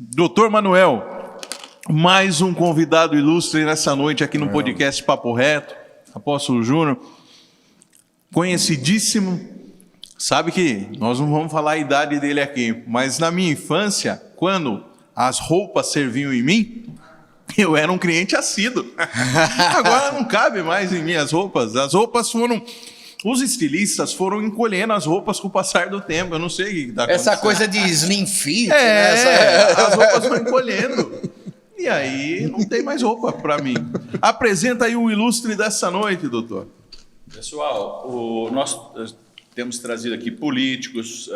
Doutor Manuel, mais um convidado ilustre nessa noite aqui no podcast Papo Reto, Apóstolo Júnior, conhecidíssimo. Sabe que nós não vamos falar a idade dele aqui, mas na minha infância, quando as roupas serviam em mim, eu era um cliente assíduo. Agora não cabe mais em mim as roupas. As roupas foram... Os estilistas foram encolhendo as roupas com o passar do tempo. Eu não sei o que está acontecendo. Essa coisa de slim fit, né? As roupas vão encolhendo. E aí não tem mais roupa para mim. Apresenta aí o ilustre dessa noite, doutor. Pessoal, nós temos trazido aqui políticos,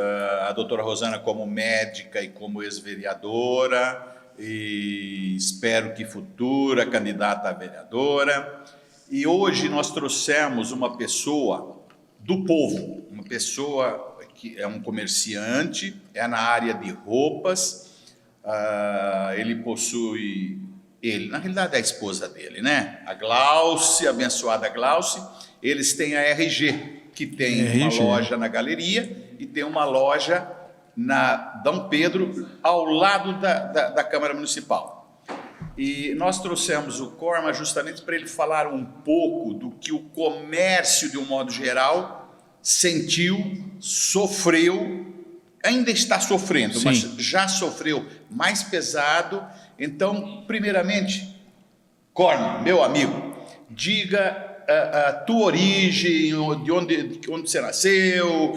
a doutora Rosana como médica e como ex-vereadora, e espero que futura candidata a vereadora. E hoje nós trouxemos uma pessoa do povo, uma pessoa que é um comerciante, é na área de roupas, ele possui, na realidade é a esposa dele, né? A Glauce, a abençoada Glauce, eles têm a RG, que tem uma loja na Galeria e tem uma loja na Dom Pedro, ao lado da Câmara Municipal. E nós trouxemos o Corma justamente para ele falar um pouco do que o comércio, de um modo geral, sentiu, sofreu, ainda está sofrendo, mas já sofreu mais pesado. Então, primeiramente, Corma, meu amigo, diga a tua origem, de onde você nasceu,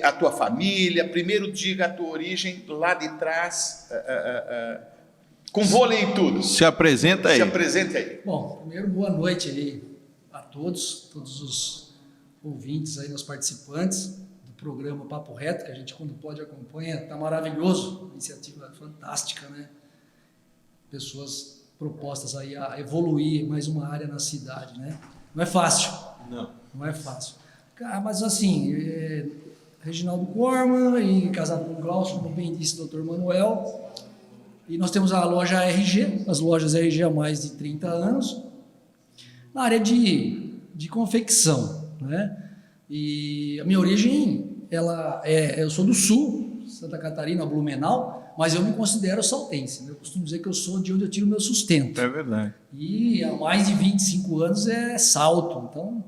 a tua família. Primeiro diga a tua origem lá de trás, com vôlei e tudo. Se apresenta aí. Se apresente aí. Bom, primeiro boa noite aí a todos os ouvintes aí, os participantes do programa Papo Reto, que a gente quando pode acompanha, tá maravilhoso, iniciativa fantástica, né? Pessoas propostas aí a evoluir mais uma área na cidade, né? Não é fácil. Não é fácil. Mas assim, Reginaldo Corma e casado com o Glaucio, como bem disse o Dr. Manuel. E nós temos a loja RG, as lojas RG há mais de 30 anos, na área de confecção, né? E a minha origem, eu sou do Sul, Santa Catarina, Blumenau, mas eu me considero saltense, né? Eu costumo dizer que eu sou de onde eu tiro meu sustento. É verdade. E há mais de 25 anos é Salto, então,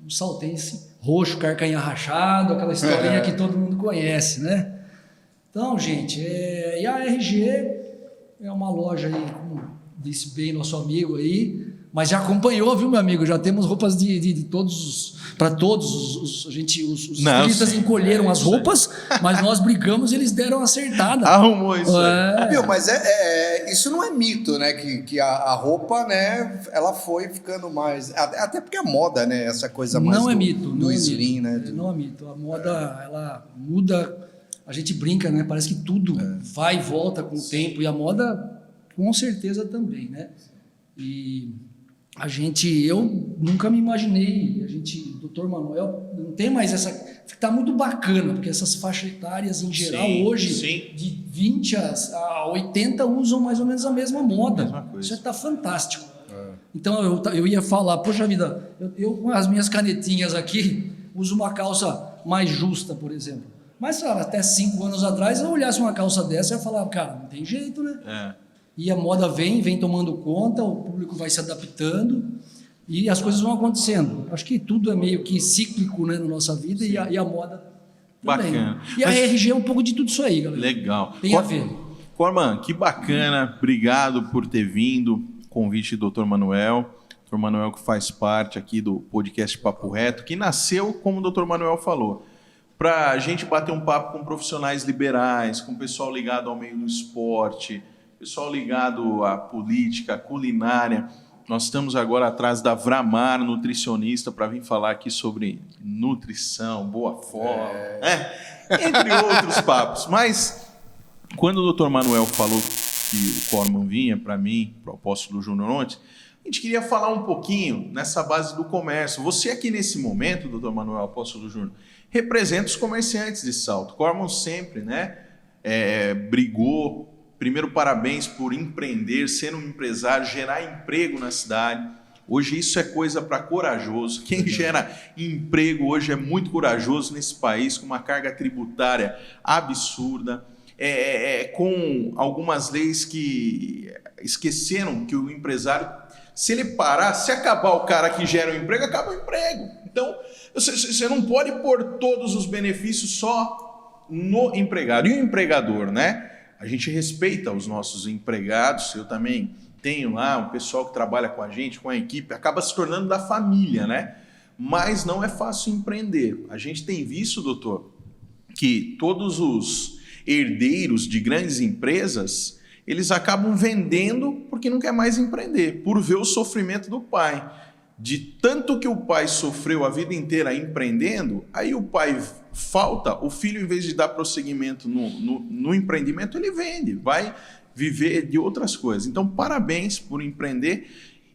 um saltense roxo, carcanha rachado, aquela historinha que todo mundo conhece, né? Então, gente, e a RG é uma loja aí, como disse bem nosso amigo aí, mas já acompanhou, viu, meu amigo? Já temos roupas de todos para todos os estilistas encolheram as roupas, mas nós brigamos e eles deram acertada. Arrumou isso aí. Viu, mas isso não é mito, né? Que a roupa, né, ela foi ficando mais... Até porque a moda, né? Essa coisa mais não é mito, do não slim, é mito, né? Não é mito. A moda, ela muda... A gente brinca, né? Parece que tudo vai e volta com o tempo, e a moda, com certeza, também, né? E eu nunca me imaginei, Dr. Manuel, não tem mais essa... Está muito bacana, porque essas faixas etárias, em geral, hoje, de 20 a 80, usam mais ou menos a mesma moda. Isso está fantástico. Então, eu ia falar, poxa vida, eu com as minhas canetinhas aqui, uso uma calça mais justa, por exemplo. Mas até 5 anos atrás, eu olhasse uma calça dessa e ia falar, cara, não tem jeito, né? E a moda vem tomando conta, o público vai se adaptando e as coisas vão acontecendo. Acho que tudo é meio que cíclico, né, na nossa vida, e a moda também. Bacana. E a RG é um pouco de tudo isso aí, galera. Legal. Tem a ver. Corman, que bacana. Obrigado por ter vindo. Convite do Dr. Manuel. Dr. Manuel que faz parte aqui do podcast Papo Reto, que nasceu, como o Dr. Manuel falou, para a gente bater um papo com profissionais liberais, com pessoal ligado ao meio do esporte, pessoal ligado à política, à culinária. Nós estamos agora atrás da Vramar, nutricionista, para vir falar aqui sobre nutrição, boa forma, entre outros papos. Mas, quando o Dr. Manuel falou que o Corman vinha para mim, para o Apóstolo Júnior ontem, a gente queria falar um pouquinho nessa base do comércio. Você aqui nesse momento, Dr. Manuel, Apóstolo Júnior, representa os comerciantes de Salto. Corman sempre, né, brigou. Primeiro, parabéns por empreender, ser um empresário, gerar emprego na cidade. Hoje isso é coisa para corajoso. Quem gera emprego hoje é muito corajoso nesse país, com uma carga tributária absurda. com algumas leis que esqueceram que o empresário, se ele parar, se acabar o cara que gera o emprego, acaba o emprego. Então, você não pode pôr todos os benefícios só no empregado. E o empregador, né? A gente respeita os nossos empregados, eu também tenho lá um pessoal que trabalha com a gente, com a equipe, acaba se tornando da família, né? Mas não é fácil empreender. A gente tem visto, doutor, que todos os herdeiros de grandes empresas, eles acabam vendendo porque não quer mais empreender, por ver o sofrimento do pai. De tanto que o pai sofreu a vida inteira empreendendo, aí o pai falta, o filho, em vez de dar prosseguimento no empreendimento, ele vende, vai viver de outras coisas. Então, parabéns por empreender.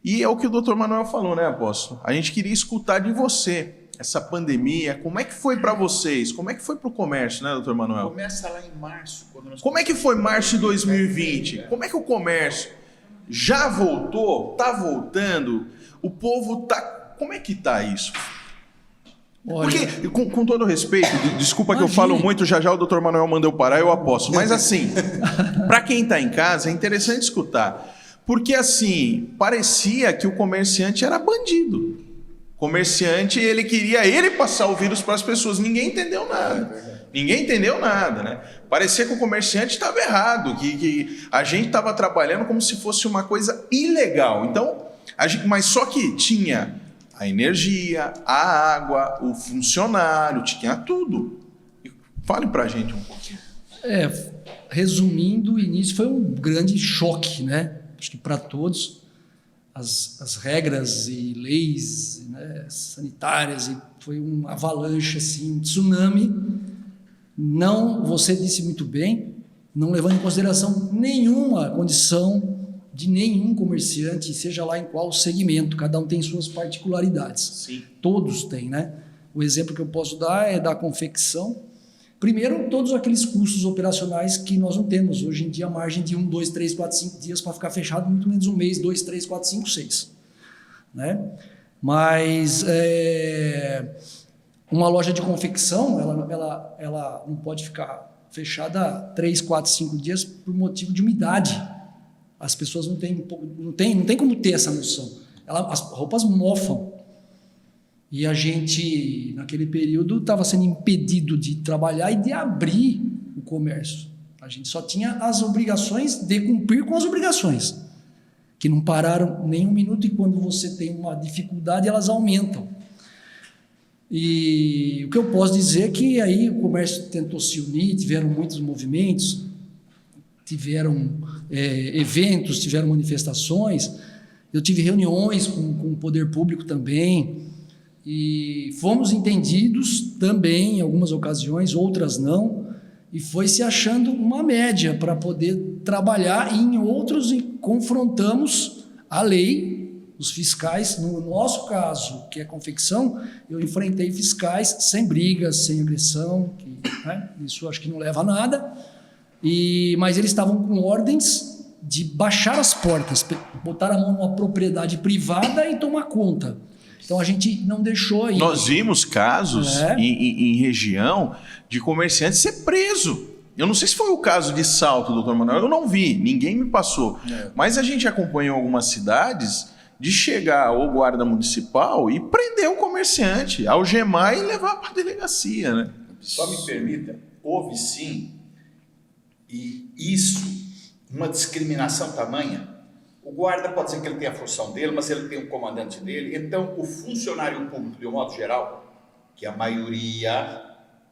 E é o que o Dr. Manuel falou, né, apóstolo? A gente queria escutar de você essa pandemia. Como é que foi para vocês? Como é que foi para o comércio, né, Dr. Manuel? Começa lá em março. Como é que foi março de 2020? Como é que o comércio já voltou? Está voltando? O povo está... Como é que está isso? Olha, porque, com todo respeito, desculpa que eu imagine. falo muito, já o Dr. Manuel manda eu parar, eu aposto. Mas assim, para quem está em casa, é interessante escutar. Porque assim, parecia que o comerciante era bandido. O comerciante, ele queria passar o vírus para as pessoas. Ninguém entendeu nada. Ninguém entendeu nada, né? Parecia que o comerciante estava errado, que a gente estava trabalhando como se fosse uma coisa ilegal. Então, mas só que tinha a energia, a água, o funcionário, tinha tudo. Fale pra gente um pouquinho. Resumindo, o início foi um grande choque, né? Acho que para todos, as regras e leis, né, sanitárias, e foi uma avalanche, assim, um tsunami. Não, você disse muito bem, não levando em consideração nenhuma condição de nenhum comerciante, seja lá em qual segmento, cada um tem suas particularidades. Sim. Todos têm, né? O exemplo que eu posso dar é da confecção. Primeiro, todos aqueles custos operacionais que nós não temos. Hoje em dia, a margem de 1, 2, 3, 4, 5 dias para ficar fechado, muito menos um mês, 2, 3, 4, 5, 6. Né? Mas uma loja de confecção, ela não pode ficar fechada 3, 4, 5 dias por motivo de umidade. As pessoas não têm como ter essa noção. As roupas mofam. E a gente, naquele período, estava sendo impedido de trabalhar e de abrir o comércio. A gente só tinha as obrigações de cumprir com as obrigações, que não pararam nem um minuto, e quando você tem uma dificuldade, elas aumentam. E o que eu posso dizer é que aí o comércio tentou se unir, tiveram muitos movimentos, tiveram eventos, tiveram manifestações, eu tive reuniões com o poder público também, e fomos entendidos também em algumas ocasiões, outras não, e foi se achando uma média para poder trabalhar, e em outros confrontamos a lei, os fiscais. No nosso caso, que é confecção, eu enfrentei fiscais sem brigas, sem agressão, né? Isso acho que não leva a nada, mas eles estavam com ordens de baixar as portas, botar a mão numa propriedade privada e tomar conta. Então a gente não deixou aí. Nós vimos casos em região de comerciante ser preso. Eu não sei se foi o caso de Salto, doutor Manuel, eu não vi, ninguém me passou. Mas a gente acompanhou algumas cidades de chegar ao guarda municipal e prender o comerciante, algemar e levar para a delegacia, né? Só me permita, houve sim, e isso, uma discriminação tamanha. O guarda pode ser que ele tenha a função dele, mas ele tem um comandante dele. Então, o funcionário público, de um modo geral, que a maioria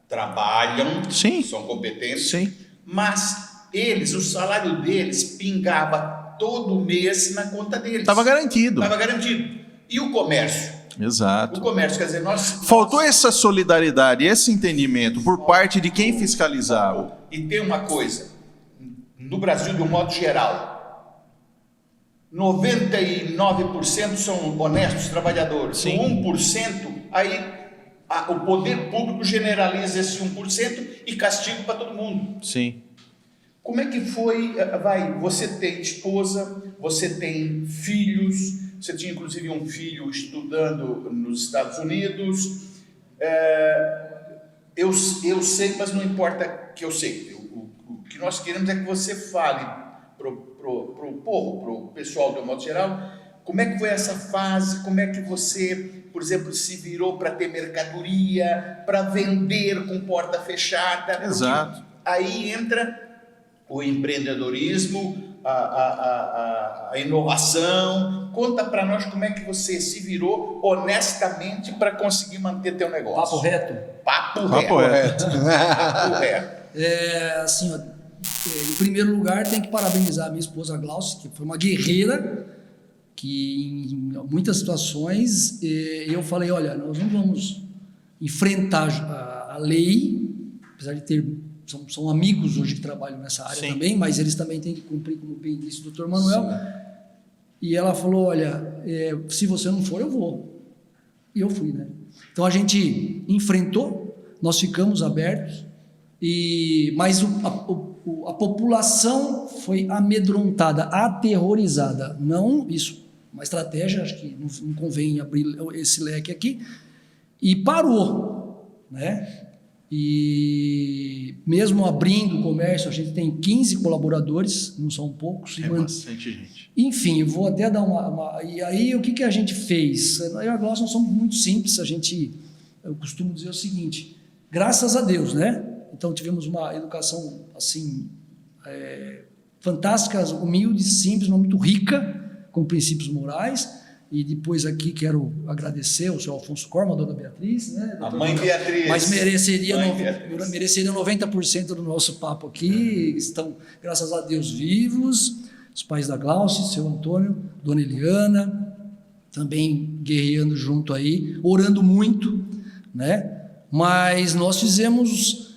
trabalham, Sim. são competentes, Sim. mas eles, o salário deles pingava todo mês na conta deles. Estava garantido. Estava garantido. E o comércio? Exato. O comércio, quer dizer, Faltou essa solidariedade, esse entendimento por parte de quem fiscalizava. E tem uma coisa, no Brasil, de um modo geral, 99% são honestos trabalhadores. Sim. O 1%, aí o poder público generaliza esse 1% e castiga para todo mundo. Sim. Como é que foi? Você tem esposa, você tem filhos, você tinha inclusive um filho estudando nos Estados Unidos. Eu sei, mas não importa que eu sei. O que nós queremos é que você fale pro povo, pro pessoal do modo geral, como é que foi essa fase, como é que você, por exemplo, se virou para ter mercadoria, para vender com porta fechada. Exato. Aí entra o empreendedorismo, a inovação. Conta para nós como é que você se virou honestamente para conseguir manter teu negócio. Papo reto. Papo Papo reto. reto. Papo reto. Assim, ó, em primeiro lugar, tem que parabenizar a minha esposa Glaucia, que foi uma guerreira, que em muitas situações eu falei, olha, nós não vamos enfrentar a lei, apesar de ter, são amigos hoje que trabalham nessa área Sim. também, mas eles também têm que cumprir, como bem disse o Dr. Manuel. Sim. E ela falou, olha, se você não for, eu vou. E eu fui, né? Então a gente enfrentou, nós ficamos abertos, mas a população foi amedrontada, aterrorizada. Não isso, uma estratégia, acho que não convém abrir esse leque aqui, e parou, né? E mesmo abrindo o comércio, a gente tem 15 colaboradores, não são poucos. Bastante gente. Enfim, eu vou até dar E aí, o que a gente fez? Eu e a Glaucia nós somos muito simples, eu costumo dizer o seguinte, graças a Deus, né? Então, tivemos uma educação, assim, fantástica, humilde, simples, mas muito rica, com princípios morais. E depois aqui quero agradecer ao senhor Alfonso Corma, a dona Beatriz, né? A mãe Beatriz. Mas mereceria Beatriz. 90% do nosso papo aqui. Estão, graças a Deus, vivos. Os pais da Glaucia, seu Antônio, dona Eliana, também guerreando junto aí, orando muito, né? Mas nós fizemos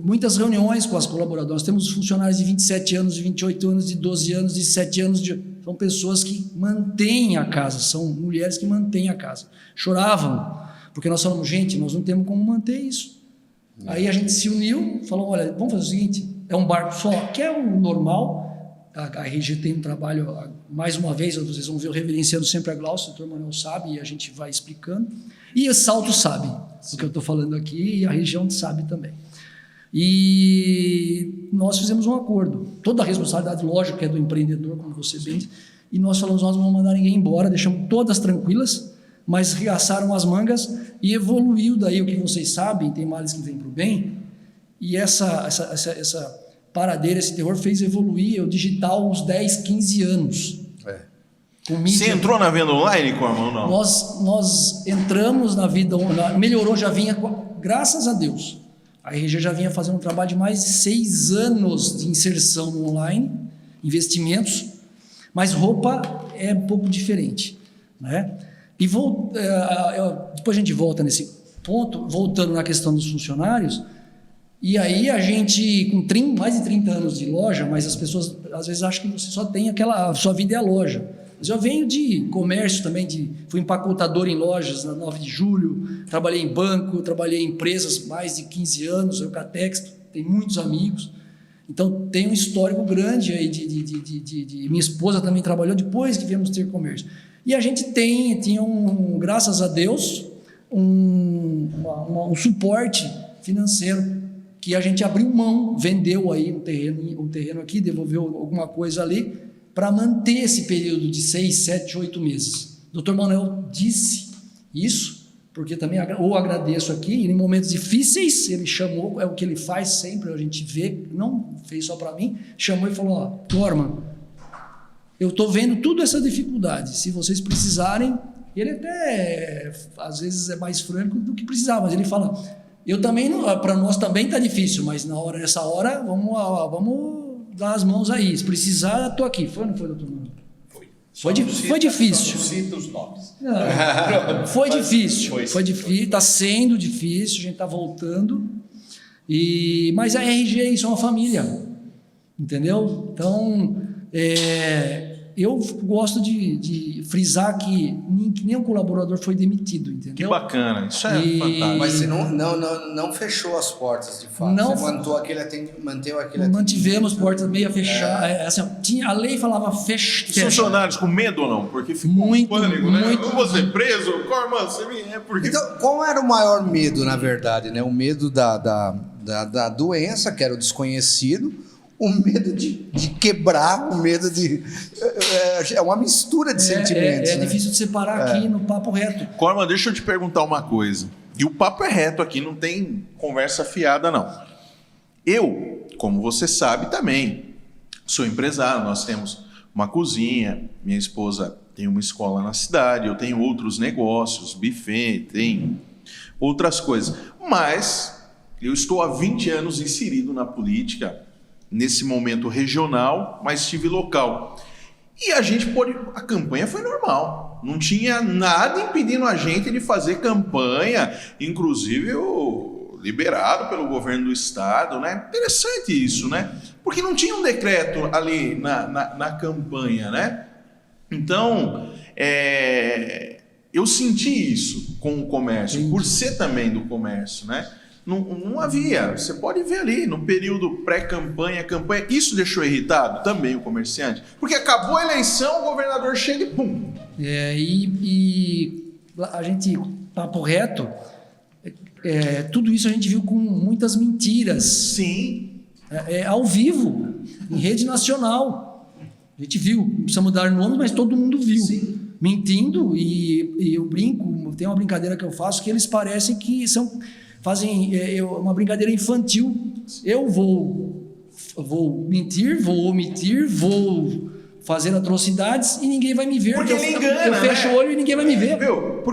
muitas reuniões com as colaboradoras. Nós temos funcionários de 27 anos, de 28 anos, de 12 anos, de 7 anos. São pessoas que mantêm a casa, são mulheres que mantêm a casa. Choravam, porque nós falamos, gente, nós não temos como manter isso. Aí a gente se uniu, falou, olha, vamos fazer o seguinte, é um barco só, que é o normal. A RG tem um trabalho, mais uma vez, vocês vão ver eu reverenciando sempre a Glaucia, o Dr. Manuel sabe, e a gente vai explicando. E o Salto sabe o que eu estou falando aqui, e a região sabe também. E nós fizemos um acordo. Toda a responsabilidade, lógico, que é do empreendedor, como você bem disse. E nós falamos, nós não vamos mandar ninguém embora, deixamos todas tranquilas, mas reaçaram as mangas e evoluiu daí o que vocês sabem, tem males que vêm para o bem. E essa paradeira, esse terror fez evoluir o digital uns 10, 15 anos. Você entrou na venda online, Corma, ou não? Nós entramos na vida online, melhorou, já vinha, graças a Deus. A RG já vinha fazendo um trabalho de mais de 6 anos de inserção no online, investimentos, mas roupa é um pouco diferente, né? E depois a gente volta nesse ponto, voltando na questão dos funcionários, e aí a gente, com mais de 30 anos de loja, mas as pessoas às vezes acham que você só tem a sua vida é a loja. Mas eu venho de comércio também, fui empacotador em lojas na 9 de julho, trabalhei em banco, trabalhei em empresas mais de 15 anos, Eucatex, tenho muitos amigos. Então, tem um histórico grande aí minha esposa também trabalhou depois que viemos ter comércio. E a gente tinha graças a Deus, um suporte financeiro que a gente abriu mão, vendeu aí um terreno aqui, devolveu alguma coisa ali, para manter esse período de 6, 7, 8 meses. O Dr. Manuel disse isso, porque também o agradeço aqui, e em momentos difíceis, ele chamou, é o que ele faz sempre, a gente vê, não fez só para mim, chamou e falou, Corma, eu estou vendo toda essa dificuldade, se vocês precisarem, ele até, às vezes, é mais franco do que precisar, mas ele fala, eu também, para nós também está difícil, mas nessa hora, vamos dar as mãos aí. Se precisar, estou aqui. Foi ou não foi, doutor Manuel? Foi difícil. Não cita os nomes. Não, foi difícil. Foi difícil. Está sendo difícil. A gente está voltando. Mas a RG é isso, é uma família. Entendeu? Então, eu gosto de frisar que nenhum colaborador foi demitido, entendeu? Que bacana, isso é fantástico. Mas você não fechou as portas, de fato. Não, você manteve aquele atendimento. Mantivemos portas meio fechadas. Assim, a lei falava fecha. Os funcionários com medo ou não? Porque ficou muito, pânico, né? muito. Eu vou ser preso, Corma, você me... porque... Então, qual era o maior medo, na verdade, né? O medo da doença, que era o desconhecido, o medo de quebrar, o medo de... É uma mistura de sentimentos. É difícil de separar aqui no papo reto. Corman, deixa eu te perguntar uma coisa. E o papo é reto aqui, não tem conversa fiada, não. Eu, como você sabe também, sou empresário, nós temos uma cozinha, minha esposa tem uma escola na cidade, eu tenho outros negócios, buffet, tem outras coisas. Mas eu estou há 20 anos inserido na política, nesse momento regional, mas estive local. E a campanha foi normal. Não tinha nada impedindo a gente de fazer campanha, inclusive liberado pelo governo do estado, né? Interessante isso, né? Porque não tinha um decreto ali na campanha, né? Então, eu senti isso com o comércio, por ser também do comércio, né? Não havia, você pode ver ali, no período pré-campanha, campanha, isso deixou irritado também o comerciante, porque acabou a eleição, o governador chega e pum. E a gente, papo reto, tudo isso a gente viu com muitas mentiras. Sim. Ao vivo, em rede nacional. A gente viu, não precisa mudar nomes, mas todo mundo viu. Sim. Mentindo, e eu brinco, tem uma brincadeira que eu faço, que eles parecem que fazem uma brincadeira infantil. Eu vou mentir, vou omitir, vou fazer atrocidades e ninguém vai me ver. Porque ele engana, eu fecho o olho e ninguém vai me ver.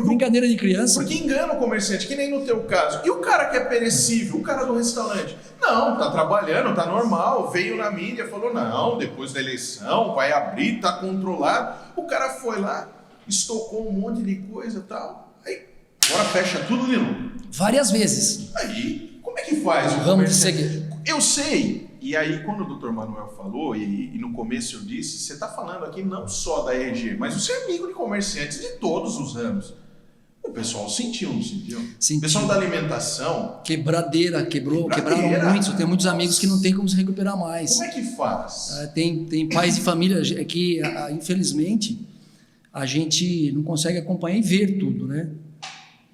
Brincadeira de criança. Porque engana o comerciante, que nem no teu caso. E o cara que é perecível, o cara do restaurante? Não, tá trabalhando, tá normal, veio na mídia, falou, não, depois da eleição vai abrir, tá controlado. O cara foi lá, estocou um monte de coisa e tal. Aí, agora fecha tudo de novo. Várias vezes. Aí, como é que faz? O ramo de seguir. Eu sei. E aí, quando o Dr. Manuel falou, e no começo eu disse, você está falando aqui não só da EG, mas você é amigo de comerciantes de todos os ramos. O pessoal sentiu, não sentiu? O pessoal da alimentação... Quebraram muitos. Eu tenho muitos amigos que não tem como se recuperar mais. Como é que faz? Tem pais de família que, infelizmente, a gente não consegue acompanhar e ver tudo, né?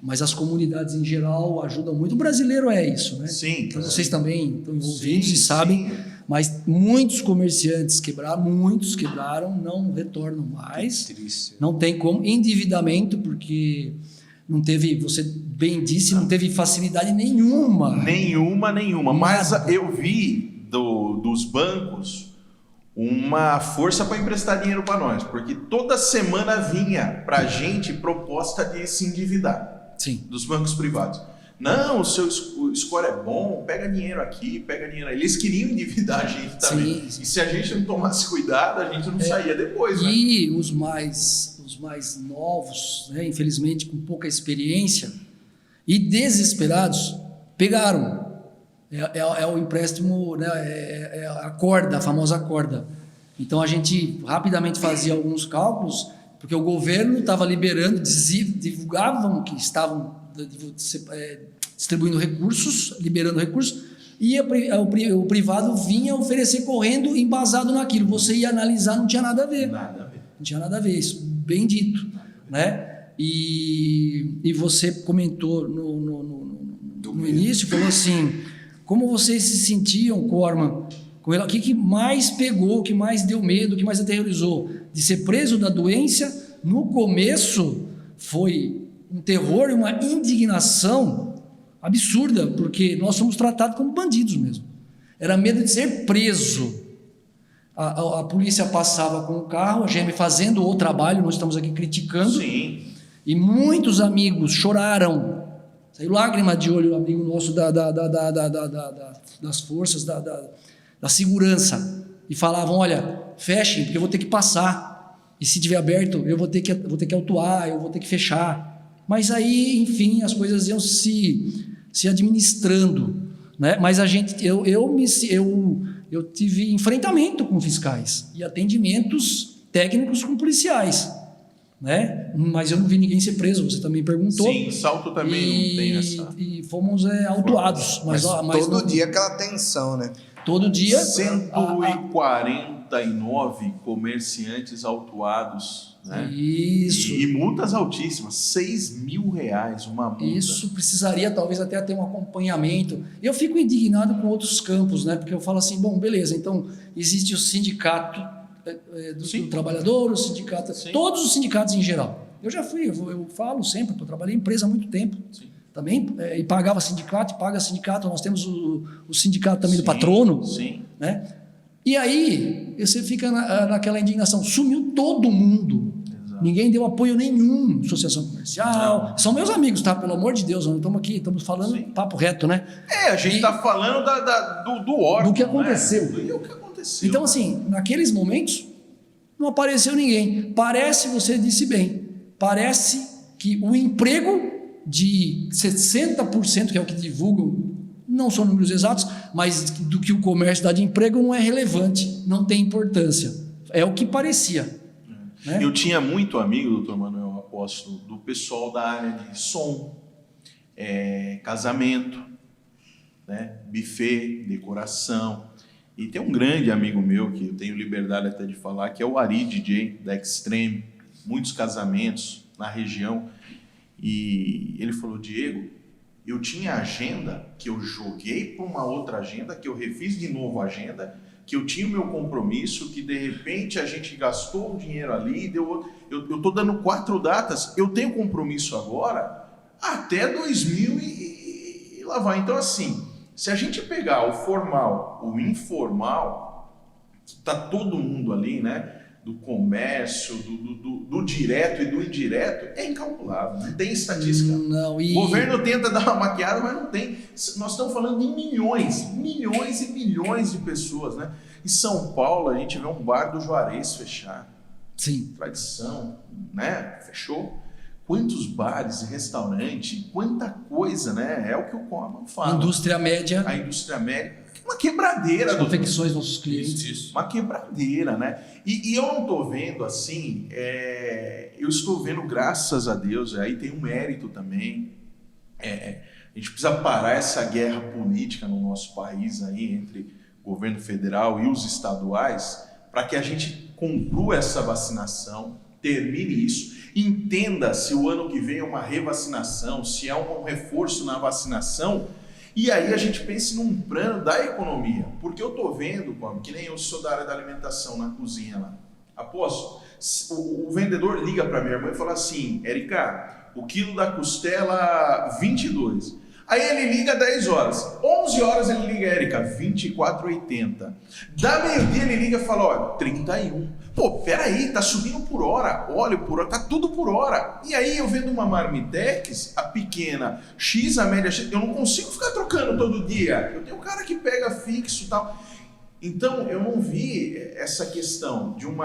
Mas as comunidades em geral ajudam muito. O brasileiro é isso, né? Sim. Então, vocês também estão envolvidos e sabem, mas muitos comerciantes quebraram, não retornam mais. Triste. Não tem como. Endividamento, porque não teve, você bem disse, não teve facilidade nenhuma. Nenhuma. Mas eu vi dos bancos uma força para emprestar dinheiro para nós, porque toda semana vinha para a gente proposta de se endividar. Sim. Dos bancos privados. Não, o seu score é bom, pega dinheiro aqui, pega dinheiro ali. Eles queriam endividar a gente também. Sim. E se a gente não tomasse cuidado, a gente não saía depois, né? E os mais novos, né, infelizmente com pouca experiência e desesperados, pegaram. É o empréstimo, né, é a corda, a famosa corda. Então a gente rapidamente fazia alguns cálculos, porque o governo estava liberando, divulgavam que estavam distribuindo recursos, liberando recursos, e o privado vinha oferecer correndo, embasado naquilo. Você ia analisar, não tinha nada a ver. Não tinha nada a ver, isso bem dito, né? E você comentou no início, falou assim, como vocês se sentiam, Corman, com ela, o que mais pegou, o que mais deu medo, o que mais aterrorizou? De ser preso da doença, no começo foi um terror e uma indignação absurda, porque nós somos tratados como bandidos mesmo. Era medo de ser preso. A polícia passava com o carro, a GM fazendo o trabalho, nós estamos aqui criticando. Sim. E muitos amigos choraram. Saiu lágrima de olho, amigo nosso das forças, da segurança. E falavam, olha, fechem, porque eu vou ter que passar. E se tiver aberto, eu vou ter que autuar, eu vou ter que fechar. Mas aí, enfim, as coisas iam se administrando, né? Mas eu tive enfrentamento com fiscais e atendimentos técnicos com policiais, né? Mas eu não vi ninguém ser preso, você também perguntou. Sim, Salto também não tem essa. E fomos autuados. Mas todo dia aquela tensão, né? Todo dia. 149 comerciantes autuados Né? Isso. E multas altíssimas, R$6.000 uma multa. Isso precisaria talvez até ter um acompanhamento. Eu fico indignado com outros campos, né? Porque eu falo assim, bom, beleza, então existe o sindicato do trabalhador, o sindicato, todos os sindicatos em geral. Eu já fui, eu falo sempre, porque eu trabalhei em empresa há muito tempo. Sim. Também, e pagava sindicato, e paga sindicato, nós temos o sindicato também do patrono. Sim. Né? E aí, você fica naquela indignação, sumiu todo mundo. Ninguém deu apoio nenhum, associação comercial. Não. São meus amigos, tá? Pelo amor de Deus, nós estamos aqui, estamos falando papo reto, né? A gente está falando do órgão. Do que aconteceu. Né? Do que aconteceu. Então, assim, naqueles momentos, não apareceu ninguém. Parece, você disse bem, parece que o emprego de 60%, que é o que divulgam, não são números exatos, mas do que o comércio dá de emprego não é relevante, não tem importância. É o que parecia. Né? Eu tinha muito amigo, doutor Manuel Apóstolo, do pessoal da área de som, casamento, né? Buffet, decoração. E tem um grande amigo meu, que eu tenho liberdade até de falar, que é o Ari DJ, da Extreme, muitos casamentos na região. E ele falou, Diego, eu tinha agenda que eu joguei para uma outra agenda, que eu refiz de novo a agenda, que eu tinha o meu compromisso, que de repente a gente gastou um dinheiro ali, eu estou dando 4 datas, eu tenho compromisso agora até 2000 e lá vai. Então assim, se a gente pegar o formal, o informal, que está todo mundo ali, né, do comércio, do direto e do indireto, é incalculável, não tem estatística. Não, O governo tenta dar uma maquiada, mas não tem. Nós estamos falando de milhões e milhões de pessoas, né? Em São Paulo, a gente vê um bar do Juarez fechar. Sim. Tradição, né? Fechou. Quantos bares e restaurantes, quanta coisa, né? É o que o Coman fala. A indústria média. Uma quebradeira. As confecções dos nossos clientes. Isso. Uma quebradeira, né? E eu não estou vendo assim, eu estou vendo, graças a Deus, aí tem um mérito também. A gente precisa parar essa guerra política no nosso país aí, entre o governo federal e os estaduais, para que a gente conclua essa vacinação, termine isso, entenda se o ano que vem é uma revacinação, se é um reforço na vacinação. E aí a gente pensa num plano da economia, porque eu estou vendo, que nem eu sou da área da alimentação na cozinha lá. Apóstolo, o vendedor liga para minha irmã e fala assim, Érica, o quilo da costela 22. Aí ele liga 10 horas, 11 horas ele liga, Érica, 24,80. Da meio-dia ele liga e fala, ó, 31. Pô, peraí, tá subindo por hora, óleo por hora, tá tudo por hora. E aí eu vendo uma Marmitex, a pequena, X, a média X, eu não consigo ficar trocando todo dia. Eu tenho um cara que pega fixo e tal. Então eu não vi essa questão de o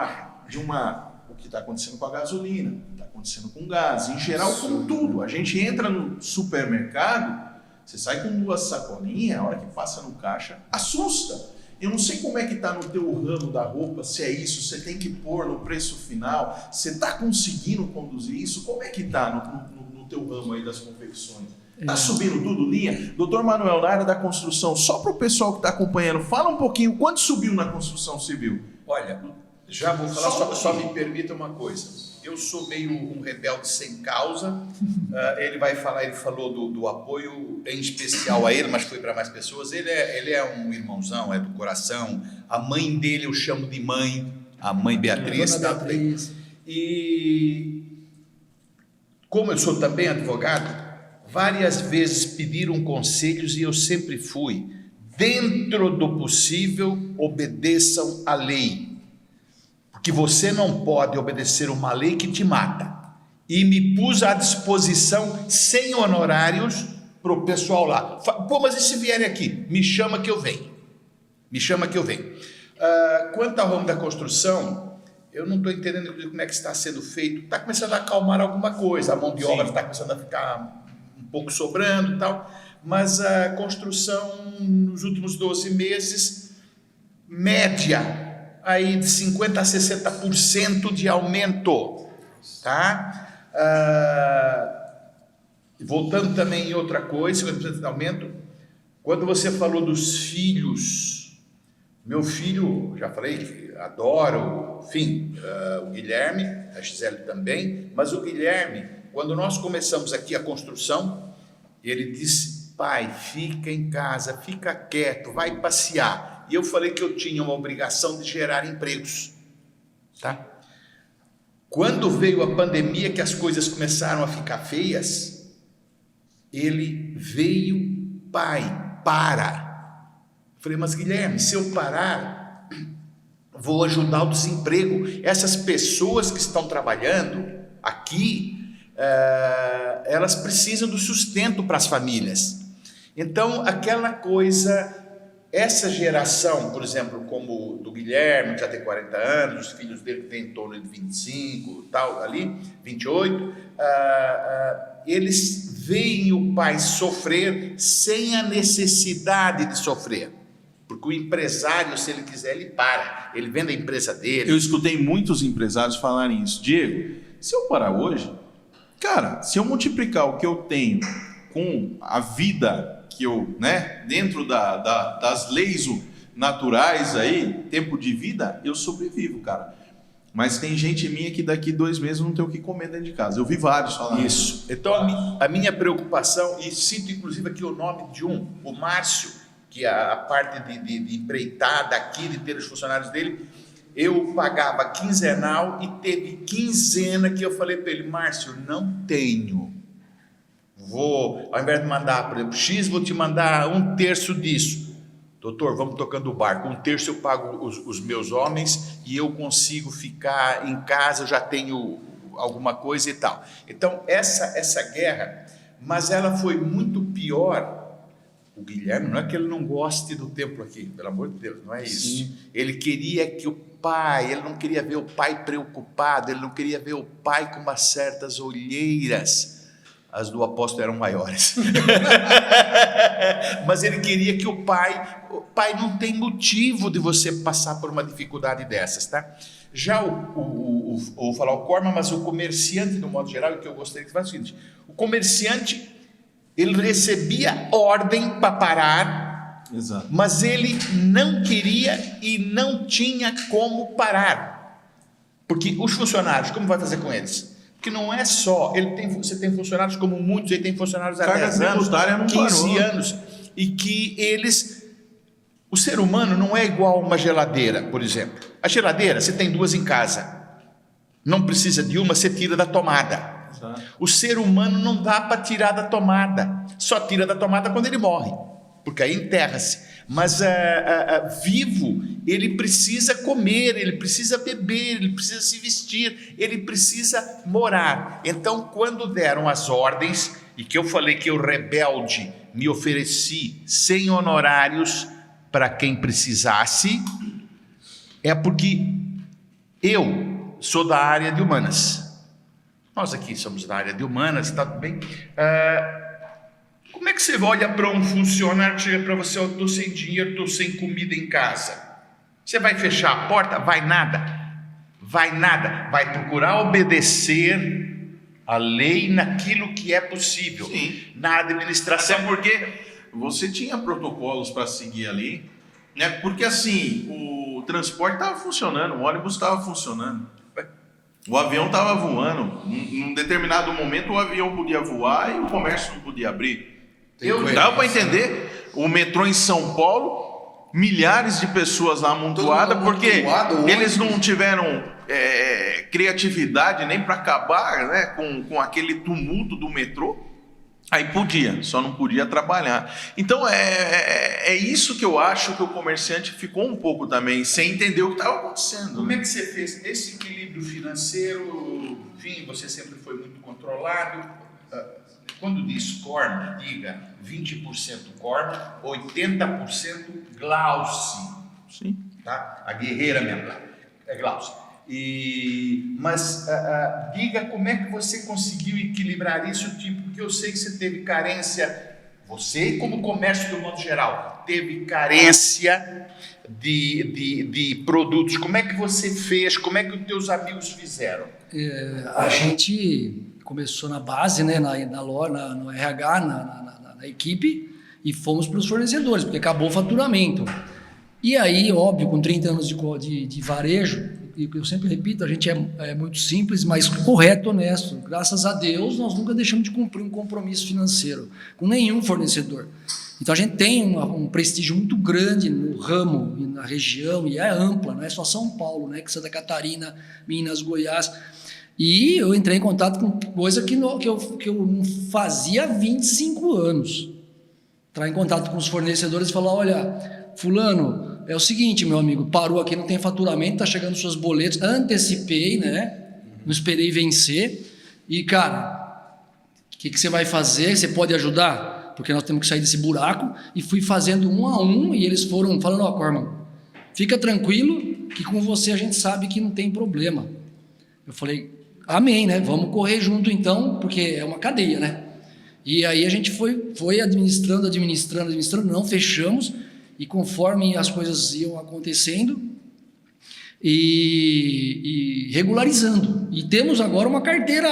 que está acontecendo com a gasolina, o que está acontecendo com o gás, em geral com tudo. A gente entra no supermercado, você sai com 2 sacolinhas, a hora que passa no caixa, assusta. Eu não sei como é que está no teu ramo da roupa, se é isso, você tem que pôr no preço final, você está conseguindo conduzir isso? Como é que está no teu ramo aí das confecções? Está subindo tudo, linha? Doutor Manuel, na área da construção, só para o pessoal que está acompanhando, fala um pouquinho, quanto subiu na construção civil? Olha, já vou falar, só me permita uma coisa. Eu sou meio um rebelde sem causa. Ele vai falar, ele falou do apoio em especial a ele, mas foi para mais pessoas. Ele é um irmãozão, é do coração. A mãe dele eu chamo de mãe, a mãe Beatriz. Beatriz. E como eu sou também advogado, várias vezes pediram conselhos e eu sempre fui. Dentro do possível, obedeçam à lei. Porque você não pode obedecer uma lei que te mata. E me pus à disposição, sem honorários, para o pessoal lá. Pô, mas e se vierem aqui? Me chama que eu venho. Me chama que eu venho. Quanto ao ramo da construção, eu não estou entendendo como é que está sendo feito. Está começando a acalmar alguma coisa. A mão de obra está começando a ficar um pouco sobrando e tal. Mas a construção, nos últimos 12 meses, média, aí de 50% a 60% de aumento, tá? Voltando também em outra coisa, 50% de aumento, quando você falou dos filhos Meu filho, já falei que adoro, enfim, o Guilherme, a Gisele também, mas o Guilherme, quando nós começamos aqui a construção, ele disse: pai, fica em casa, fica quieto, vai passear. E eu falei que eu tinha uma obrigação de gerar empregos, tá? Quando veio a pandemia, que as coisas começaram a ficar feias, ele veio: pai, para. Falei: mas Guilherme, se eu parar, vou ajudar o desemprego. Essas pessoas que estão trabalhando aqui, elas precisam do sustento para as famílias. Então, aquela coisa, essa geração, por exemplo, como do Guilherme, que já tem 40 anos, os filhos dele que têm em torno de 25, tal, ali, 28, eles veem o pai sofrer sem a necessidade de sofrer. Porque o empresário, se ele quiser, ele para. Ele vende a empresa dele. Eu escutei muitos empresários falarem isso. Diego, se eu parar hoje, cara, se eu multiplicar o que eu tenho com a vida que eu, né, dentro das leis naturais aí, tempo de vida, eu sobrevivo, cara. Mas tem gente minha que daqui 2 meses não tem o que comer dentro de casa. Eu vi vários falarem isso. Então, a minha preocupação, e cito inclusive aqui o nome de o Márcio, que a parte de empreitada aqui, de ter os funcionários dele, eu pagava quinzenal e teve quinzena que eu falei para ele: Márcio, não tenho. Vou, ao invés de mandar, por exemplo, X, vou te mandar 1/3 disso. Doutor, vamos tocando o barco. 1/3 eu pago os meus homens e eu consigo ficar em casa, eu já tenho alguma coisa e tal. Então, essa guerra, mas ela foi muito pior. O Guilherme, não é que ele não goste do templo aqui, pelo amor de Deus, não é isso. Sim. Ele queria que o pai, ele não queria ver o pai preocupado, ele não queria ver o pai com umas certas olheiras. As do apóstolo eram maiores. Mas ele queria que o pai não tem motivo de você passar por uma dificuldade dessas, tá? Já vou falar o Corma, mas o comerciante, no modo geral, o que eu gostaria de fazer é o seguinte: o comerciante, ele recebia ordem para parar, exato, mas ele não queria e não tinha como parar. Porque os funcionários, como vai fazer com eles? Porque não é só, você tem funcionários como muitos, ele tem funcionários há 10 anos, 15 anos, e que o ser humano não é igual a uma geladeira, por exemplo. A geladeira, você tem 2 em casa, não precisa de uma, você tira da tomada. O ser humano não dá para tirar da tomada, só tira da tomada quando ele morre, porque aí enterra-se. Mas vivo, ele precisa comer, ele precisa beber, ele precisa se vestir, ele precisa morar. Então, quando deram as ordens, e que eu falei que eu, rebelde, me ofereci sem honorários para quem precisasse, é porque eu sou da área de humanas. Nós aqui somos da área de humanas, está tudo bem? Como é que você olha para um funcionário que chega para você: eu estou sem dinheiro, estou sem comida em casa? Você vai fechar a porta? Vai nada. Vai procurar obedecer a lei naquilo que é possível. Sim. Na administração. Até porque você tinha protocolos para seguir ali, né? Porque assim, o transporte estava funcionando, o ônibus estava funcionando. O avião estava voando. Num determinado momento o avião podia voar e o comércio não podia abrir. Dava para entender. O metrô em São Paulo, milhares de pessoas lá amontoadas, porque eles não tiveram criatividade nem para acabar, né, com aquele tumulto do metrô. Aí podia, só não podia trabalhar. Então é isso que eu acho que o comerciante ficou um pouco também sem entender o que estava acontecendo. Como é que você fez esse equilíbrio financeiro? Enfim, você sempre foi muito controlado. Quando diz Corma, diga 20% Corma, 80% Glauci. Sim. Tá? A guerreira mesmo, é Glauci. Mas diga como é que você conseguiu equilibrar isso, tipo, porque eu sei que você teve carência, você como comércio do modo geral, teve carência de produtos. Como é que você fez? Como é que os teus amigos fizeram? A gente começou na base, né, no RH, na equipe, e fomos para os fornecedores, porque acabou o faturamento. E aí, óbvio, com 30 anos de varejo, e eu sempre repito, a gente é muito simples, mas correto, honesto. Graças a Deus, nós nunca deixamos de cumprir um compromisso financeiro com nenhum fornecedor. Então, a gente tem um prestígio muito grande no ramo, e na região, e é ampla, não é só São Paulo, né? Que Santa Catarina, Minas, Goiás. E eu entrei em contato com coisa que eu não fazia há 25 anos. Entrar em contato com os fornecedores e falar, olha, fulano, é o seguinte, meu amigo, parou aqui, não tem faturamento, tá chegando suas boletos, antecipei, né? Não esperei vencer. E, cara, o que você vai fazer? Você pode ajudar? Porque nós temos que sair desse buraco. E fui fazendo um a um, e eles foram falando, ó, Corman, fica tranquilo, que com você a gente sabe que não tem problema. Eu falei, amém, né? Vamos correr junto então, porque é uma cadeia, né? E aí a gente foi administrando, não fechamos, e conforme as coisas iam acontecendo e regularizando. E temos agora uma carteira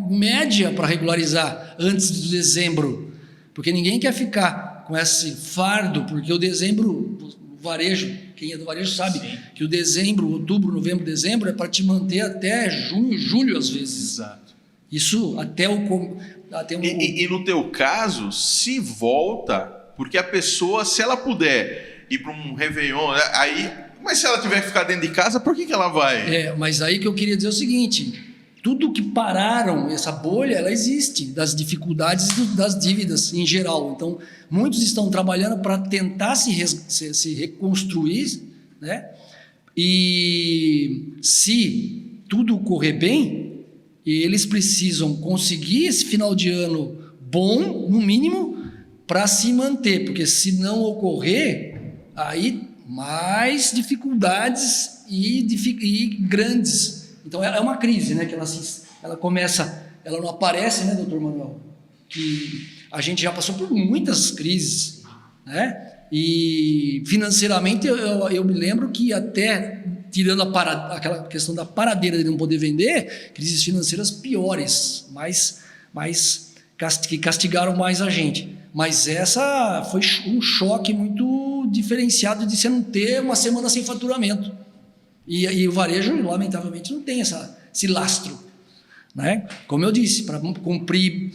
média para regularizar antes de dezembro, porque ninguém quer ficar com esse fardo, porque o dezembro, o varejo, quem é do varejo sabe, sim, que o dezembro, outubro, novembro, dezembro é para te manter até junho, julho às vezes. Exato. Isso até E no teu caso, se volta, porque a pessoa, se ela puder ir para um Réveillon, aí, mas se ela tiver que ficar dentro de casa, por que ela vai? Mas aí que eu queria dizer o seguinte, tudo que pararam, essa bolha, ela existe, das dificuldades e das dívidas em geral. Então, muitos estão trabalhando para tentar se reconstruir, né? E se tudo correr bem, eles precisam conseguir esse final de ano bom, no mínimo, para se manter, porque se não ocorrer, aí mais dificuldades e grandes. Então é uma crise, né? Que ela começa, ela não aparece, né, doutor Manuel? Que a gente já passou por muitas crises, né? E financeiramente eu me lembro que até tirando aquela questão da paradeira de não poder vender, crises financeiras piores, que castigaram mais a gente. Mas essa foi um choque muito diferenciado de você não ter uma semana sem faturamento. E o varejo, lamentavelmente, não tem esse lastro, né? Como eu disse, para cumprir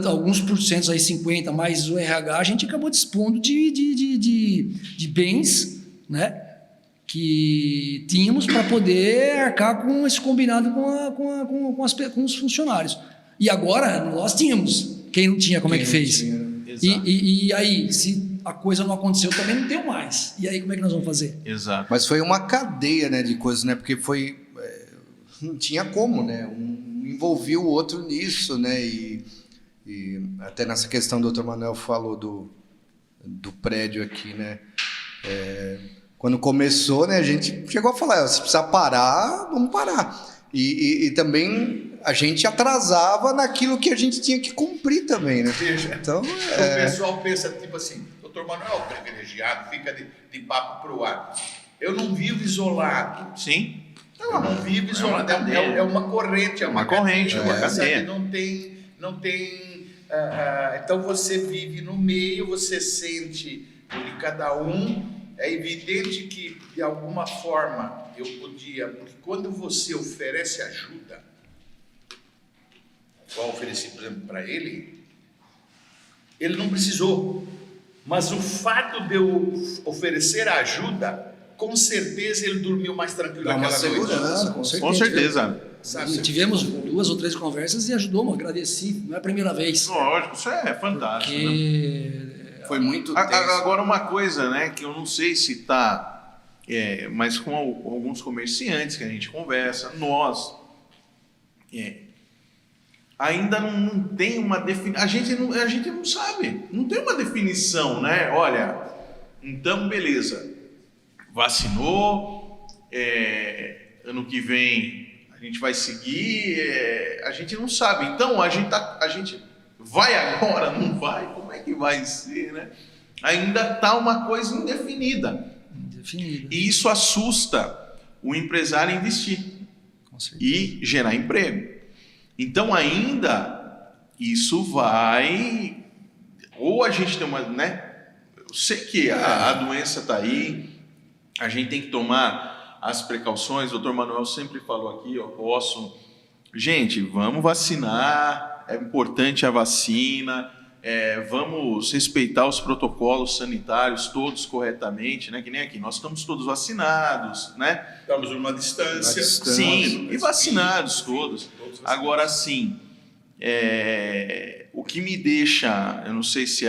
alguns porcentos, aí 50%, mais o RH, a gente acabou dispondo de bens, né, que tínhamos para poder arcar com esse combinado com os funcionários. E agora nós tínhamos. Quem não tinha, como é que fez? E aí, se a coisa não aconteceu, também não tem mais. E aí, como é que nós vamos fazer? Exato. Mas foi uma cadeia, né, de coisas, né? Porque não tinha como, né? Um envolvia o outro nisso, né? E até nessa questão o doutor Manuel falou do prédio aqui, né? Quando começou, né, a gente chegou a falar, se precisar parar, vamos parar. E também a gente atrasava naquilo que a gente tinha que cumprir também, né? Então, o pessoal pensa, tipo assim, doutor Manuel, privilegiado, fica de papo pro ar. Eu não vivo isolado. Sim. Eu não vivo isolado. É uma corrente, uma corrente, uma cadeia. Não tem então você vive no meio, você sente de cada um. É evidente que, de alguma forma, eu podia... Porque quando você oferece ajuda, igual eu ofereci, por exemplo, para ele não precisou. Mas o fato de eu oferecer ajuda, com certeza ele dormiu mais tranquilo naquela noite. Com certeza. Sabe? Tivemos 2 ou 3 conversas e ajudou, agradeci. Não é a primeira vez. Lógico, isso é fantástico. Porque... Né? Foi muito tenso. Agora, uma coisa, né, que eu não sei se está, mas com alguns comerciantes que a gente conversa, nós ainda não tem uma definição. A gente não sabe, não tem uma definição, né? Olha, então beleza, vacinou, ano que vem a gente vai seguir, a gente não sabe. Então a gente vai agora, não vai? Como é que vai ser, né? Ainda está uma coisa indefinida. E isso assusta o empresário investir e gerar emprego. Então ainda isso vai... Ou a gente tem uma... né? Eu sei que a doença está aí, a gente tem que tomar as precauções. O doutor Manuel sempre falou aqui, gente, vamos vacinar, é importante a vacina, vamos respeitar os protocolos sanitários todos corretamente, né? Que nem aqui, nós estamos todos vacinados, né? Estamos numa distância. Sim, e vacinados todos. Agora, sim, o que me deixa, eu não sei se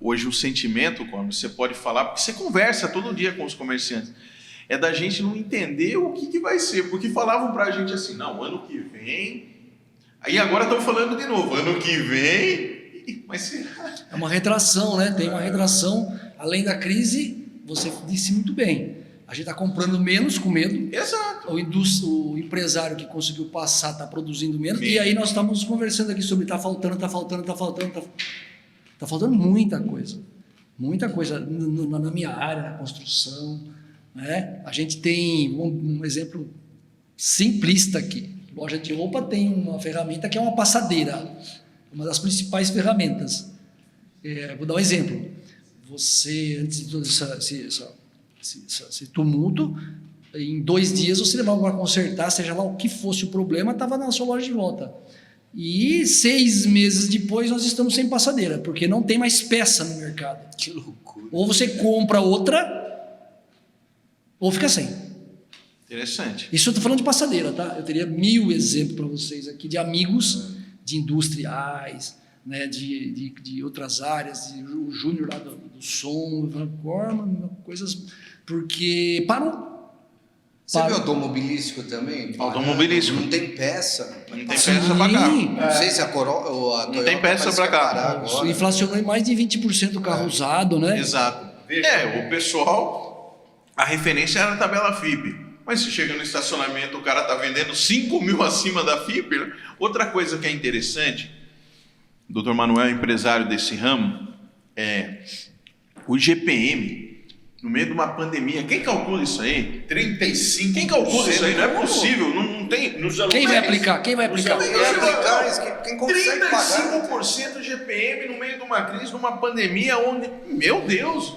hoje o sentimento, como você pode falar, porque você conversa todo dia com os comerciantes, é da gente não entender o que vai ser, porque falavam pra gente assim, não, ano que vem, aí agora estão falando de novo, ano que vem, mas será? É uma retração, né? Tem uma retração, além da crise, você disse muito bem, a gente está comprando menos com medo. Exato. O empresário que conseguiu passar está produzindo menos, e aí nós estamos conversando aqui sobre está faltando muita coisa na minha área, na construção, né? A gente tem um exemplo simplista aqui. Loja de roupa tem uma ferramenta que é uma passadeira, uma das principais ferramentas. Vou dar um exemplo. Você, antes de todo esse tumulto, em 2 dias você levava para consertar, seja lá o que fosse o problema, estava na sua loja de volta. E 6 meses depois nós estamos sem passadeira, porque não tem mais peça no mercado. Que loucura. Ou você compra outra, ou fica sem. Interessante. Isso eu estou falando de passadeira, tá? Eu teria 1000 exemplos para vocês aqui de amigos, de industriais, né, de outras áreas, o Júnior lá do som, coisas, porque parou. Você viu automobilístico também? Automobilístico. Não tem peça. Não tem peça para carro. Não sei se a Toyota Não tem peça para carro. Inflacionou em mais de 20% o carro usado, né? Exato. O pessoal, a referência era a tabela FIPE. Mas se chega no estacionamento, o cara está vendendo 5 mil acima da FIPE. Né? Outra coisa que é interessante, o doutor Manuel é empresário desse ramo, o GPM, no meio de uma pandemia, quem calcula isso aí? 35%. Quem calcula isso aí? Não é possível, não tem. Quem vai aplicar? Quem consegue pagar? 35% GPM no meio de uma crise, numa pandemia, onde, meu Deus,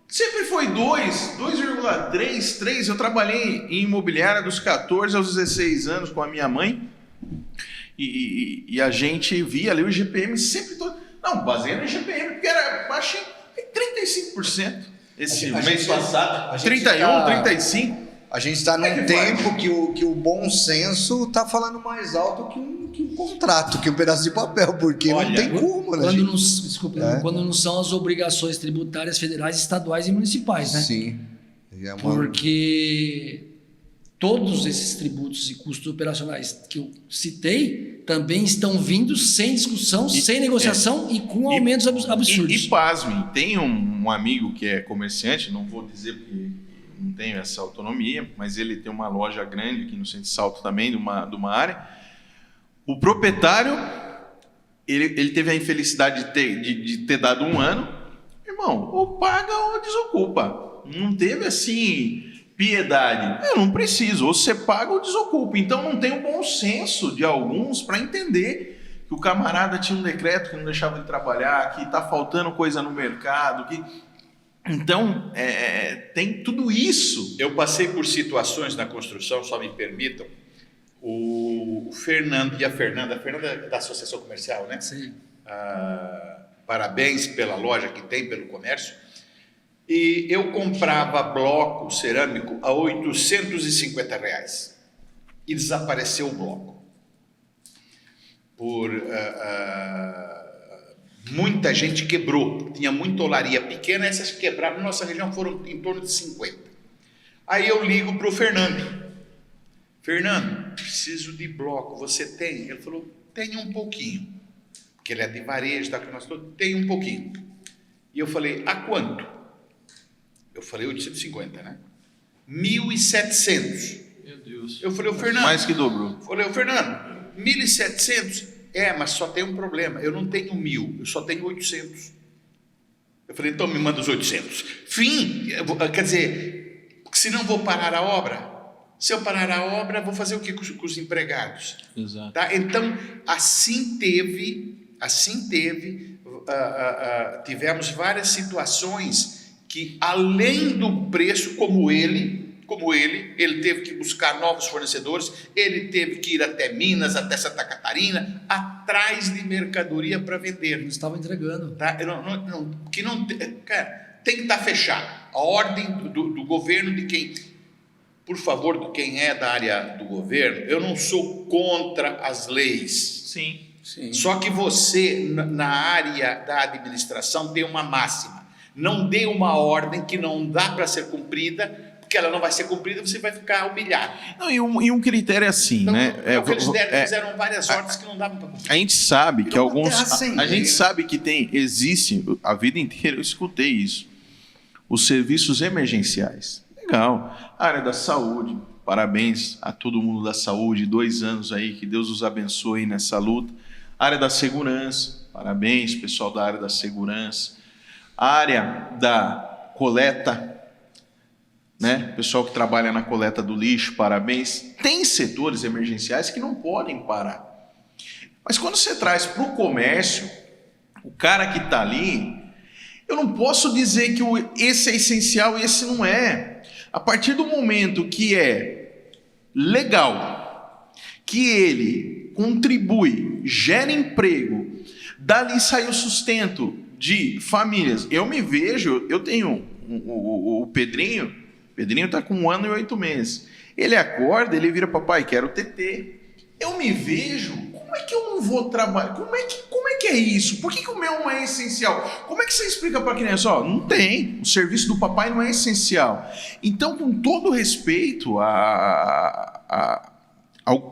sempre foi 2,3, 3. Eu trabalhei em imobiliária dos 14 aos 16 anos com a minha mãe, e a gente via ali o GPM sempre todo. Não, baseado em GPM, porque era baixinho, 35%. Esse mês passado, 31, 35. A gente está num tempo que o bom senso está falando mais alto que um contrato, que um pedaço de papel, porque não tem como, né? Quando não são as obrigações tributárias federais, estaduais e municipais, né? Sim. Porque todos esses tributos e custos operacionais que eu citei também estão vindo sem discussão, sem negociação e com aumentos absurdos. E pasmem, tem um amigo que é comerciante, não vou dizer porque não tenho essa autonomia, mas ele tem uma loja grande aqui no Centro de Salto também, de uma área. O proprietário, ele teve a infelicidade de ter dado 1 ano. Irmão, ou paga ou desocupa. Não teve assim piedade. Eu não preciso, ou você paga ou desocupa. Então não tem o bom senso de alguns para entender que o camarada tinha um decreto que não deixava ele trabalhar, que está faltando coisa no mercado, que... Então, tem tudo isso. Eu passei por situações na construção, só me permitam. O Fernando e a Fernanda da Associação Comercial, né? Sim. Parabéns pela loja que tem, pelo comércio. E eu comprava bloco cerâmico a R$850. E desapareceu o bloco. Muita gente quebrou, tinha muita olaria pequena, essas que quebraram na nossa região foram em torno de 50. Aí eu ligo para o Fernando. Fernando, preciso de bloco, você tem? Ele falou, tem um pouquinho. Porque ele é de varejo, tá com nós todos, tem um pouquinho. E eu falei, a quanto? Eu falei 850, né? 1.700. Meu Deus. Eu falei, o Fernando. Mais que dobrou. Falei, o Fernando, 1.700? Mas só tem um problema, eu não tenho 1.000, eu só tenho 800. Eu falei, então me manda os 800. Fim, quer dizer, se não vou parar a obra. Se eu parar a obra, vou fazer o que com os empregados? Exato. Tá? Então, tivemos várias situações que além do preço, como ele teve que buscar novos fornecedores, ele teve que ir até Minas, até Santa Catarina, atrás de mercadoria para vender. Eles estavam entregando. Tá? Cara, tem que estar fechado. A ordem do governo, de quem, por favor, de quem é da área do governo, eu não sou contra as leis. Sim. Sim. Só que você, na área da administração, tem uma máxima. Não dê uma ordem que não dá para ser cumprida, porque ela não vai ser cumprida, você vai ficar humilhado. Não, e um critério assim, Então, né? o que eles fizeram várias ordens que não davam para cumprir. A gente sabe que alguns. terra sem A lei, gente né? sabe que existe, a vida inteira eu escutei isso. Os serviços emergenciais. Legal. A área da saúde. Parabéns a todo mundo da saúde. 2 anos aí, que Deus os abençoe nessa luta. A área da segurança. Parabéns, pessoal da área da segurança. A área da coleta, né? Pessoal que trabalha na coleta do lixo, parabéns. Tem setores emergenciais que não podem parar. Mas quando você traz para o comércio, o cara que está ali, eu não posso dizer que esse é essencial e esse não é. A partir do momento que é legal, que ele contribui, gera emprego, dali sai o sustento de famílias. Eu me vejo, eu tenho o Pedrinho está com 1 ano e 8 meses. Ele acorda, ele vira, papai, quero TT. Eu me vejo, como é que eu não vou trabalhar? Como é que é isso? Por que o meu não é essencial? Como é que você explica para a criança? Ó, não tem, o serviço do papai não é essencial. Então, com todo respeito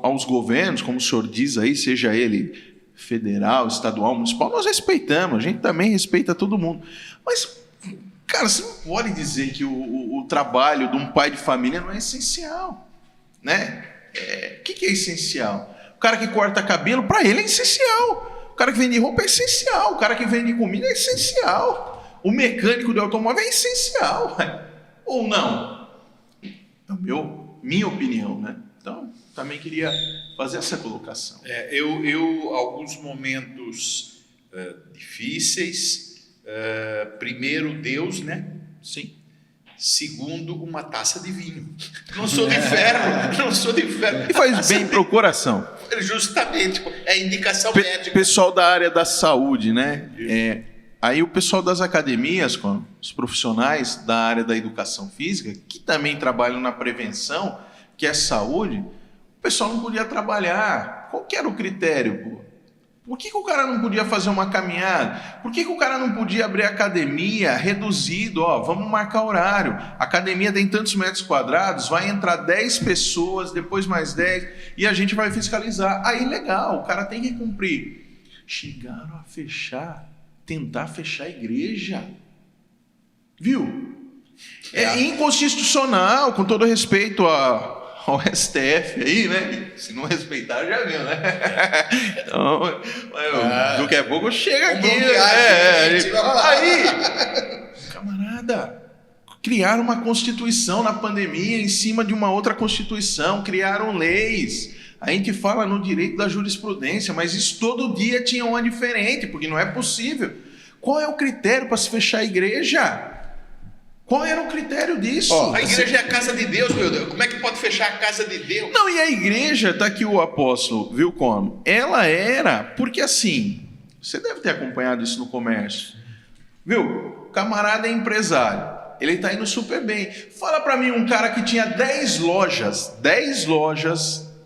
aos governos, como o senhor diz aí, seja ele federal, estadual, municipal, nós respeitamos, a gente também respeita todo mundo. Mas, cara, você não pode dizer que o trabalho de um pai de família não é essencial, né? O que é essencial? O cara que corta cabelo, para ele é essencial. O cara que vende roupa é essencial. O cara que vende comida é essencial. O mecânico de automóvel é essencial. Ou não? É minha opinião, né? Então, também queria fazer essa colocação. Alguns momentos difíceis. Primeiro, Deus, né? Sim. Segundo, uma taça de vinho. Não sou de ferro, não sou de ferro. E faz bem pro coração. Justamente, é indicação médica. Pessoal da área da saúde, né? Aí o pessoal das academias, os profissionais da área da educação física, que também trabalham na prevenção, que é saúde, o pessoal não podia trabalhar. Qual que era o critério, pô? Por que o cara não podia fazer uma caminhada? Por que o cara não podia abrir academia reduzido? Ó, vamos marcar horário. A academia tem tantos metros quadrados, vai entrar 10 pessoas, depois mais 10, e a gente vai fiscalizar. Aí, legal, o cara tem que cumprir. Chegaram a tentar fechar a igreja. Viu? É inconstitucional, com todo respeito ao STF aí, né? Se não respeitar, já viu, né? Então, daqui a pouco chega aqui. Aí, camarada, criaram uma constituição na pandemia em cima de uma outra constituição, criaram leis. A gente fala no direito da jurisprudência, mas isso todo dia tinha uma diferente, porque não é possível. Qual é o critério para se fechar a igreja? Qual era o critério disso? A igreja é a casa de Deus, meu Deus. Como é que pode fechar a casa de Deus? Não, e a igreja, tá aqui o apóstolo, viu como? Ela era, porque assim, você deve ter acompanhado isso no comércio, viu? O camarada é empresário, ele tá indo super bem. Fala para mim um cara que tinha 10 lojas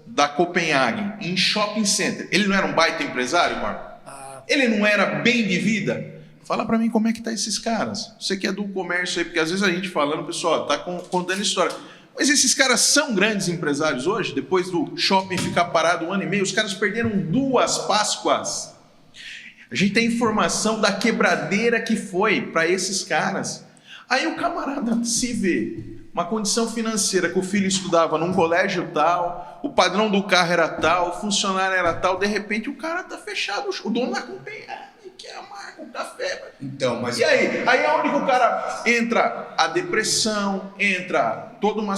da Copenhagen, em shopping center. Ele não era um baita empresário, Marco? Ele não era bem de vida? Fala para mim como é que tá esses caras. Você que é do comércio aí, porque às vezes a gente falando, pessoal, tá contando história. Mas esses caras são grandes empresários hoje? Depois do shopping ficar parado 1 ano e meio, os caras perderam 2 Páscoas. A gente tem informação da quebradeira que foi para esses caras. Aí o camarada se vê uma condição financeira que o filho estudava num colégio tal, o padrão do carro era tal, o funcionário era tal, de repente o cara tá fechado, o dono da companhia quer amar com café. Então, mas... E aí? Aí é onde que o cara entra a depressão, entra toda uma...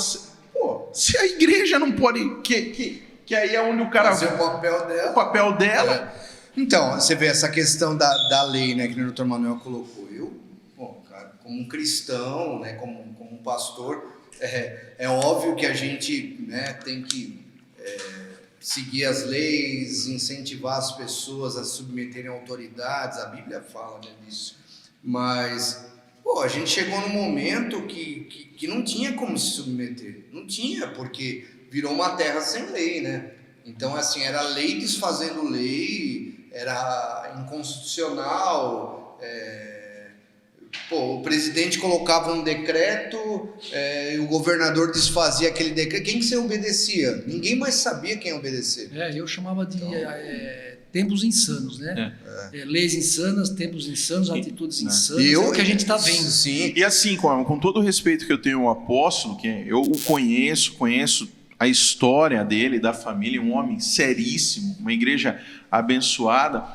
Pô, se a igreja não pode... Que aí é onde o cara... Fazer o papel dela. O papel dela. Então, você vê essa questão da lei, né, que o Dr. Manuel colocou. Cara, um cristão, né, como um pastor, é óbvio que a gente, né, tem que seguir as leis, incentivar as pessoas a se submeterem a autoridades, a Bíblia fala, né, disso, mas a gente chegou num momento que não tinha como se submeter, não tinha, porque virou uma terra sem lei, né? Então, assim, era lei desfazendo lei, era inconstitucional, o presidente colocava um decreto, e o governador desfazia aquele decreto. Quem que você obedecia? Ninguém mais sabia quem obedecer. Eu chamava de tempos insanos, né? Leis insanas, tempos insanos, atitudes insanas, é o que a gente está vendo. Sim. E assim, com todo o respeito que eu tenho ao apóstolo, que eu o conheço a história dele, da família, um homem seríssimo, uma igreja abençoada,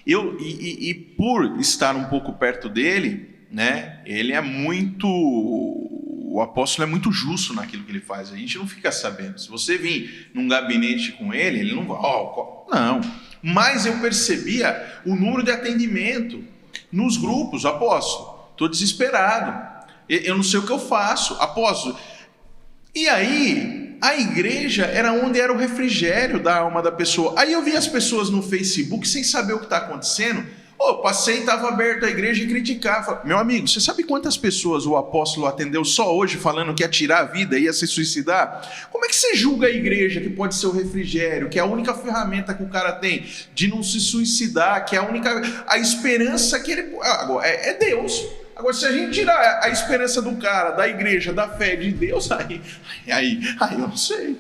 e por estar um pouco perto dele, né, ele é muito... O apóstolo é muito justo naquilo que ele faz. A gente não fica sabendo. Se você vir num gabinete com ele não vai... não. Mas eu percebia o número de atendimento nos grupos. Apóstolo, estou desesperado. Eu não sei o que eu faço. Apóstolo. E aí, a igreja era onde era o refrigério da alma da pessoa. Aí eu vi as pessoas no Facebook sem saber o que está acontecendo. Passei, estava aberto a igreja e criticava. Meu amigo, você sabe quantas pessoas o apóstolo atendeu só hoje falando que ia tirar a vida, ia se suicidar? Como é que você julga a igreja, que pode ser o refrigério, que é a única ferramenta que o cara tem de não se suicidar, que é a esperança que ele... É Deus. Agora, se a gente tirar a esperança do cara, da igreja, da fé de Deus, aí eu não sei.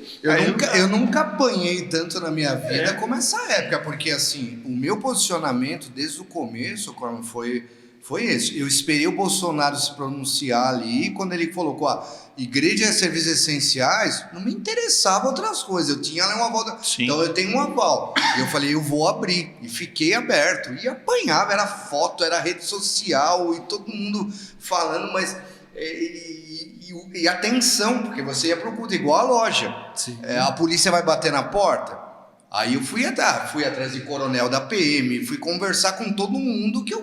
Eu nunca apanhei tanto na minha vida como essa época, porque assim, o meu posicionamento desde o começo foi esse. Eu esperei o Bolsonaro se pronunciar ali, quando ele colocou igreja e serviços essenciais, não me interessava outras coisas, eu tinha uma volta. Sim. Então eu tenho um aval. Eu falei, eu vou abrir, e fiquei aberto, e apanhava, era foto, era rede social, e todo mundo falando, mas e atenção, porque você ia pro culto, igual a loja. A polícia vai bater na porta. Aí eu fui atrás de coronel da PM, fui conversar com todo mundo que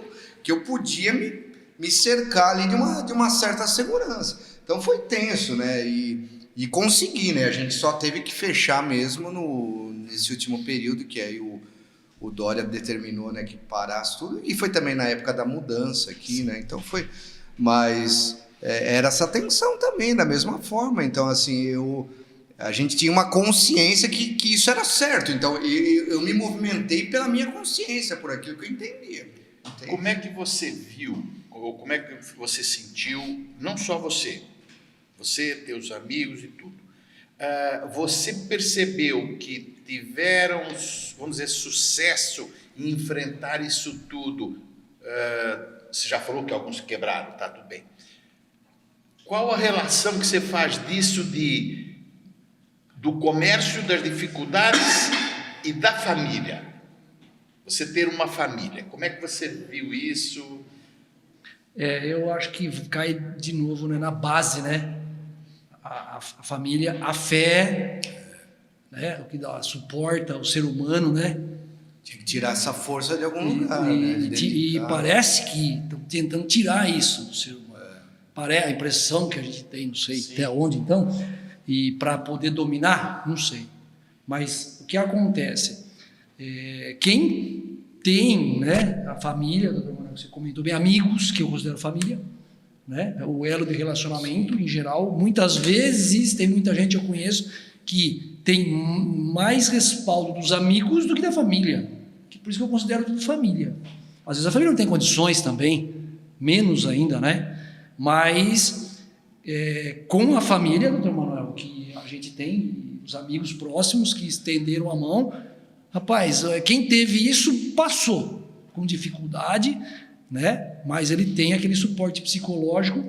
eu podia me cercar ali de uma certa segurança. Então foi tenso, né? E consegui, né? A gente só teve que fechar mesmo nesse último período, que aí o Dória determinou, né, que parasse tudo. E foi também na época da mudança aqui, né? Então foi... Mas era essa tensão também, da mesma forma. Então, assim, a gente tinha uma consciência que isso era certo. Então eu me movimentei pela minha consciência, por aquilo que eu entendia. Entende? Como é que você viu, ou como é que você sentiu, não só você, teus amigos e tudo, você percebeu que tiveram, vamos dizer, sucesso em enfrentar isso tudo? Você já falou que alguns quebraram, tá tudo bem. Qual a relação que você faz disso do comércio, das dificuldades e da família? Você ter uma família, como é que você viu isso? Eu acho que cai de novo, né, na base, né? A família, a fé, né? O que suporta o ser humano, né? Tinha que tirar essa força de algum lugar, né? E parece que estão tentando tirar isso do ser humano. A impressão que a gente tem, não sei até onde, então, e para poder dominar, não sei. Mas o que acontece? Quem tem, né, a família, você comentou bem, amigos, que eu considero família, né, o elo de relacionamento em geral, muitas vezes tem muita gente, eu conheço, que tem mais respaldo dos amigos do que da família, por isso que eu considero tudo família. Às vezes a família não tem condições também, menos ainda, né, mas com a família, doutor Manuel, que a gente tem, os amigos próximos que estenderam a mão, rapaz, quem teve isso passou com dificuldade, né? Mas ele tem aquele suporte psicológico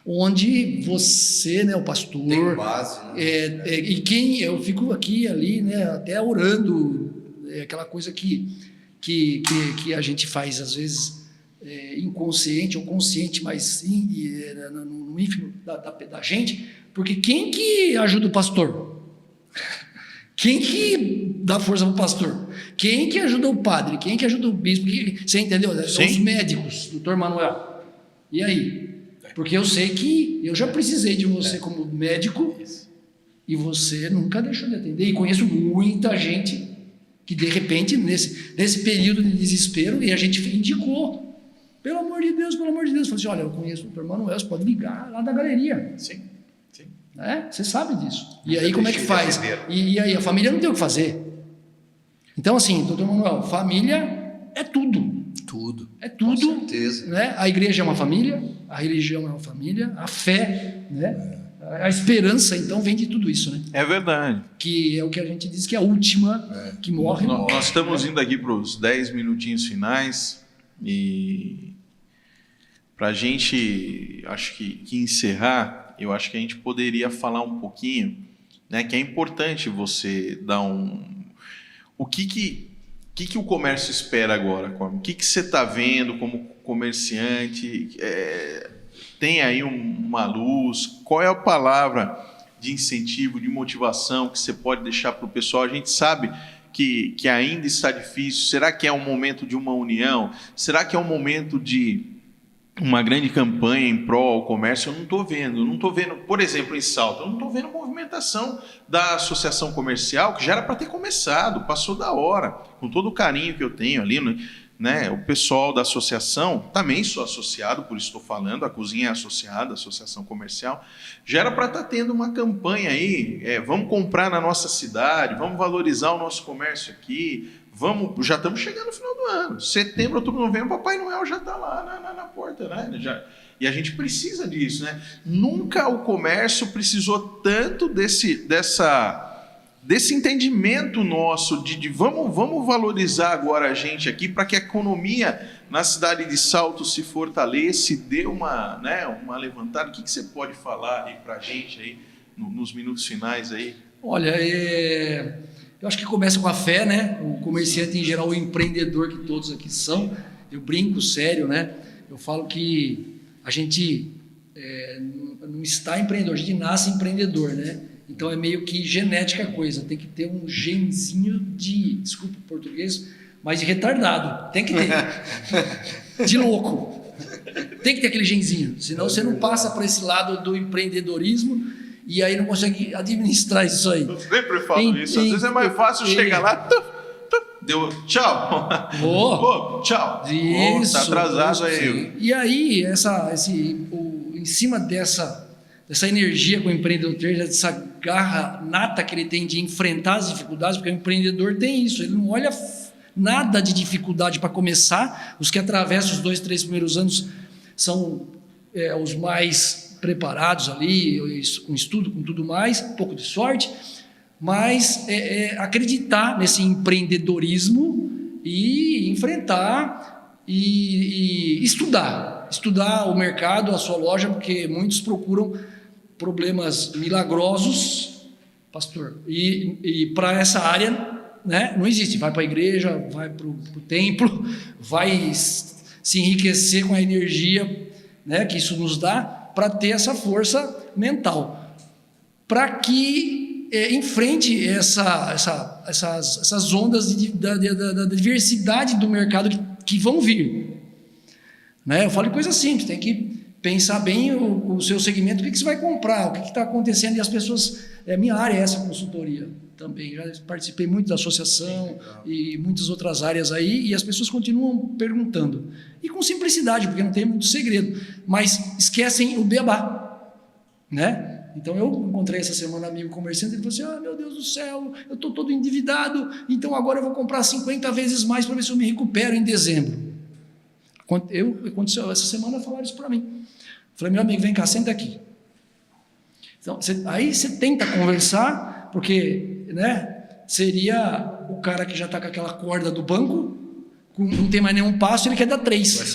onde você, né, o pastor... Tem base, né? E quem... Eu fico aqui, ali, né, até orando, aquela coisa que a gente faz, às vezes, inconsciente ou consciente, mas no ínfimo da gente, porque quem que ajuda o pastor? Quem que dá força para o pastor? Quem que ajuda o padre? Quem que ajuda o bispo? Você entendeu? São os médicos, doutor Manuel. E aí? Porque eu sei que eu já precisei de você como médico e você nunca deixou de atender. E conheço muita gente que, de repente, nesse período de desespero, e a gente indicou. Pelo amor de Deus. Falei assim, olha, eu conheço o Dr. Manuel, você pode ligar lá da galeria. Sim. Você sabe disso. E aí como é que faz? E aí a família não tem o que fazer. Então assim, Dr. Manuel, família é tudo. Tudo. É tudo. Com certeza. Né? A igreja é uma família, a religião é uma família, a fé, né? A esperança, então, vem de tudo isso, né? É verdade. Que é o que a gente diz que é a última que morre. Nós estamos indo aqui para os 10 minutinhos finais e para a gente, acho que encerrar, eu acho que a gente poderia falar um pouquinho, né, que é importante você dar o que o comércio espera agora? O que você está vendo como comerciante? Tem aí uma luz? Qual é a palavra de incentivo, de motivação que você pode deixar para o pessoal? A gente sabe que ainda está difícil. Será que é um momento de uma união? Será que é um momento de uma grande campanha em prol ao comércio? Eu não estou vendo, por exemplo, em Salto, eu não estou vendo movimentação da associação comercial, que já era para ter começado, passou da hora, com todo o carinho que eu tenho ali, né? O pessoal da associação, também sou associado, por isso estou falando, a cozinha é associada, a associação comercial, já era para estar tendo uma campanha aí, vamos comprar na nossa cidade, vamos valorizar o nosso comércio aqui, já estamos chegando no final do ano. Setembro, outubro, novembro, Papai Noel já está lá na porta, né? E a gente precisa disso, né? Nunca o comércio precisou tanto desse entendimento nosso de vamos valorizar agora a gente aqui para que a economia na cidade de Salto se fortaleça e dê uma levantada. O que você pode falar aí para a gente aí nos minutos finais aí? Olha, eu acho que começa com a fé, né? O comerciante em geral, o empreendedor que todos aqui são. Eu brinco sério, né? Eu falo que a gente não está empreendedor, a gente nasce empreendedor, né? Então é meio que genética a coisa, tem que ter um genzinho desculpa o português, mas de retardado, tem que ter, de louco, tem que ter aquele genzinho, senão você não passa para esse lado do empreendedorismo e aí não consegue administrar isso aí. Eu sempre falo isso, às vezes é mais fácil chegar lá, deu tchau, tchau, isso, tá atrasado aí. E aí, em cima dessa energia que o empreendedor tem, dessa garra nata que ele tem de enfrentar as dificuldades, porque o empreendedor tem isso, ele não olha nada de dificuldade para começar, os que atravessam os 2, 3 primeiros anos são os mais preparados ali, com estudo, com tudo mais, um pouco de sorte, mas acreditar nesse empreendedorismo e enfrentar e estudar o mercado, a sua loja, porque muitos procuram problemas milagrosos, pastor, e para essa área, né, não existe. Vai para a igreja, vai para o templo, vai se enriquecer com a energia, né, que isso nos dá, para ter essa força mental, para que enfrente essas ondas da diversidade do mercado que vão vir. Né? Eu falo de coisa simples, tem que pensar bem o seu segmento, o que você vai comprar, o que está acontecendo, e as pessoas... minha área é essa, consultoria também, já participei muito da associação e muitas outras áreas aí, e as pessoas continuam perguntando, e com simplicidade, porque não tem muito segredo, mas esquecem o beabá, né? Então eu encontrei essa semana um amigo comerciante, ele falou assim, meu Deus do céu, eu estou todo endividado, então agora eu vou comprar 50 vezes mais para ver se eu me recupero em dezembro. Aconteceu essa semana, falaram isso para mim. Falei, meu amigo, vem cá, senta aqui. Então, aí você tenta conversar, porque, né, seria o cara que já está com aquela corda do banco, não tem mais nenhum passo, ele quer dar 3.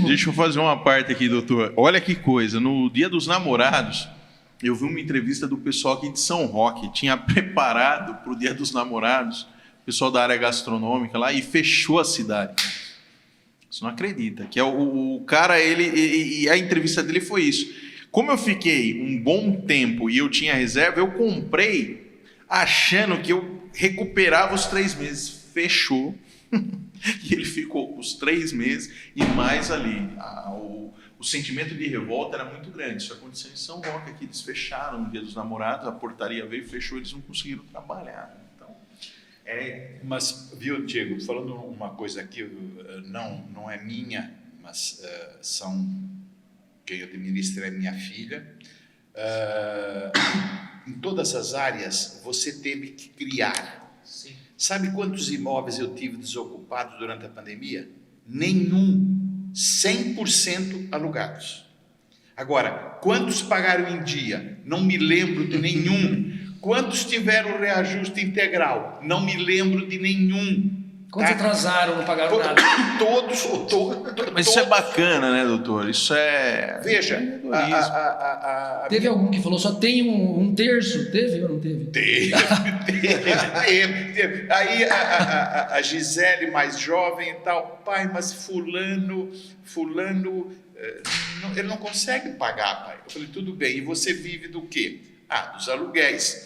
Deixa eu fazer uma parte aqui, doutor. Olha que coisa, no Dia dos Namorados, eu vi uma entrevista do pessoal aqui de São Roque, tinha preparado para o Dia dos Namorados, o pessoal da área gastronômica lá, e fechou a cidade. Você não acredita, que o cara, e a entrevista dele foi isso. Como eu fiquei um bom tempo e eu tinha reserva, eu comprei achando que eu recuperava os 3 meses. Fechou. E ele ficou os 3 meses e mais ali. O sentimento de revolta era muito grande. Isso aconteceu em São Roque, aqui eles fecharam no Dia dos Namorados, a portaria veio, fechou, eles não conseguiram trabalhar. Então, Mas, viu, Diego, falando uma coisa aqui, não é minha, mas quem administra é minha filha. Em todas as áreas, você teve que criar. sim. Sabe quantos imóveis eu tive desocupados durante a pandemia? Nenhum. 100% alugados. Agora, quantos pagaram em dia? Não me lembro de nenhum. Quantos tiveram reajuste integral? Não me lembro de nenhum. Quantos atrasaram, não pagaram nada? Todos. Mas isso é bacana, né, doutor? Isso é... Veja, Teve algum que falou só tem um terço? Teve ou não teve? Teve. Aí a Gisele, mais jovem e tal, pai, mas fulano, ele não consegue pagar, pai. Eu falei, tudo bem, e você vive do quê? Dos aluguéis.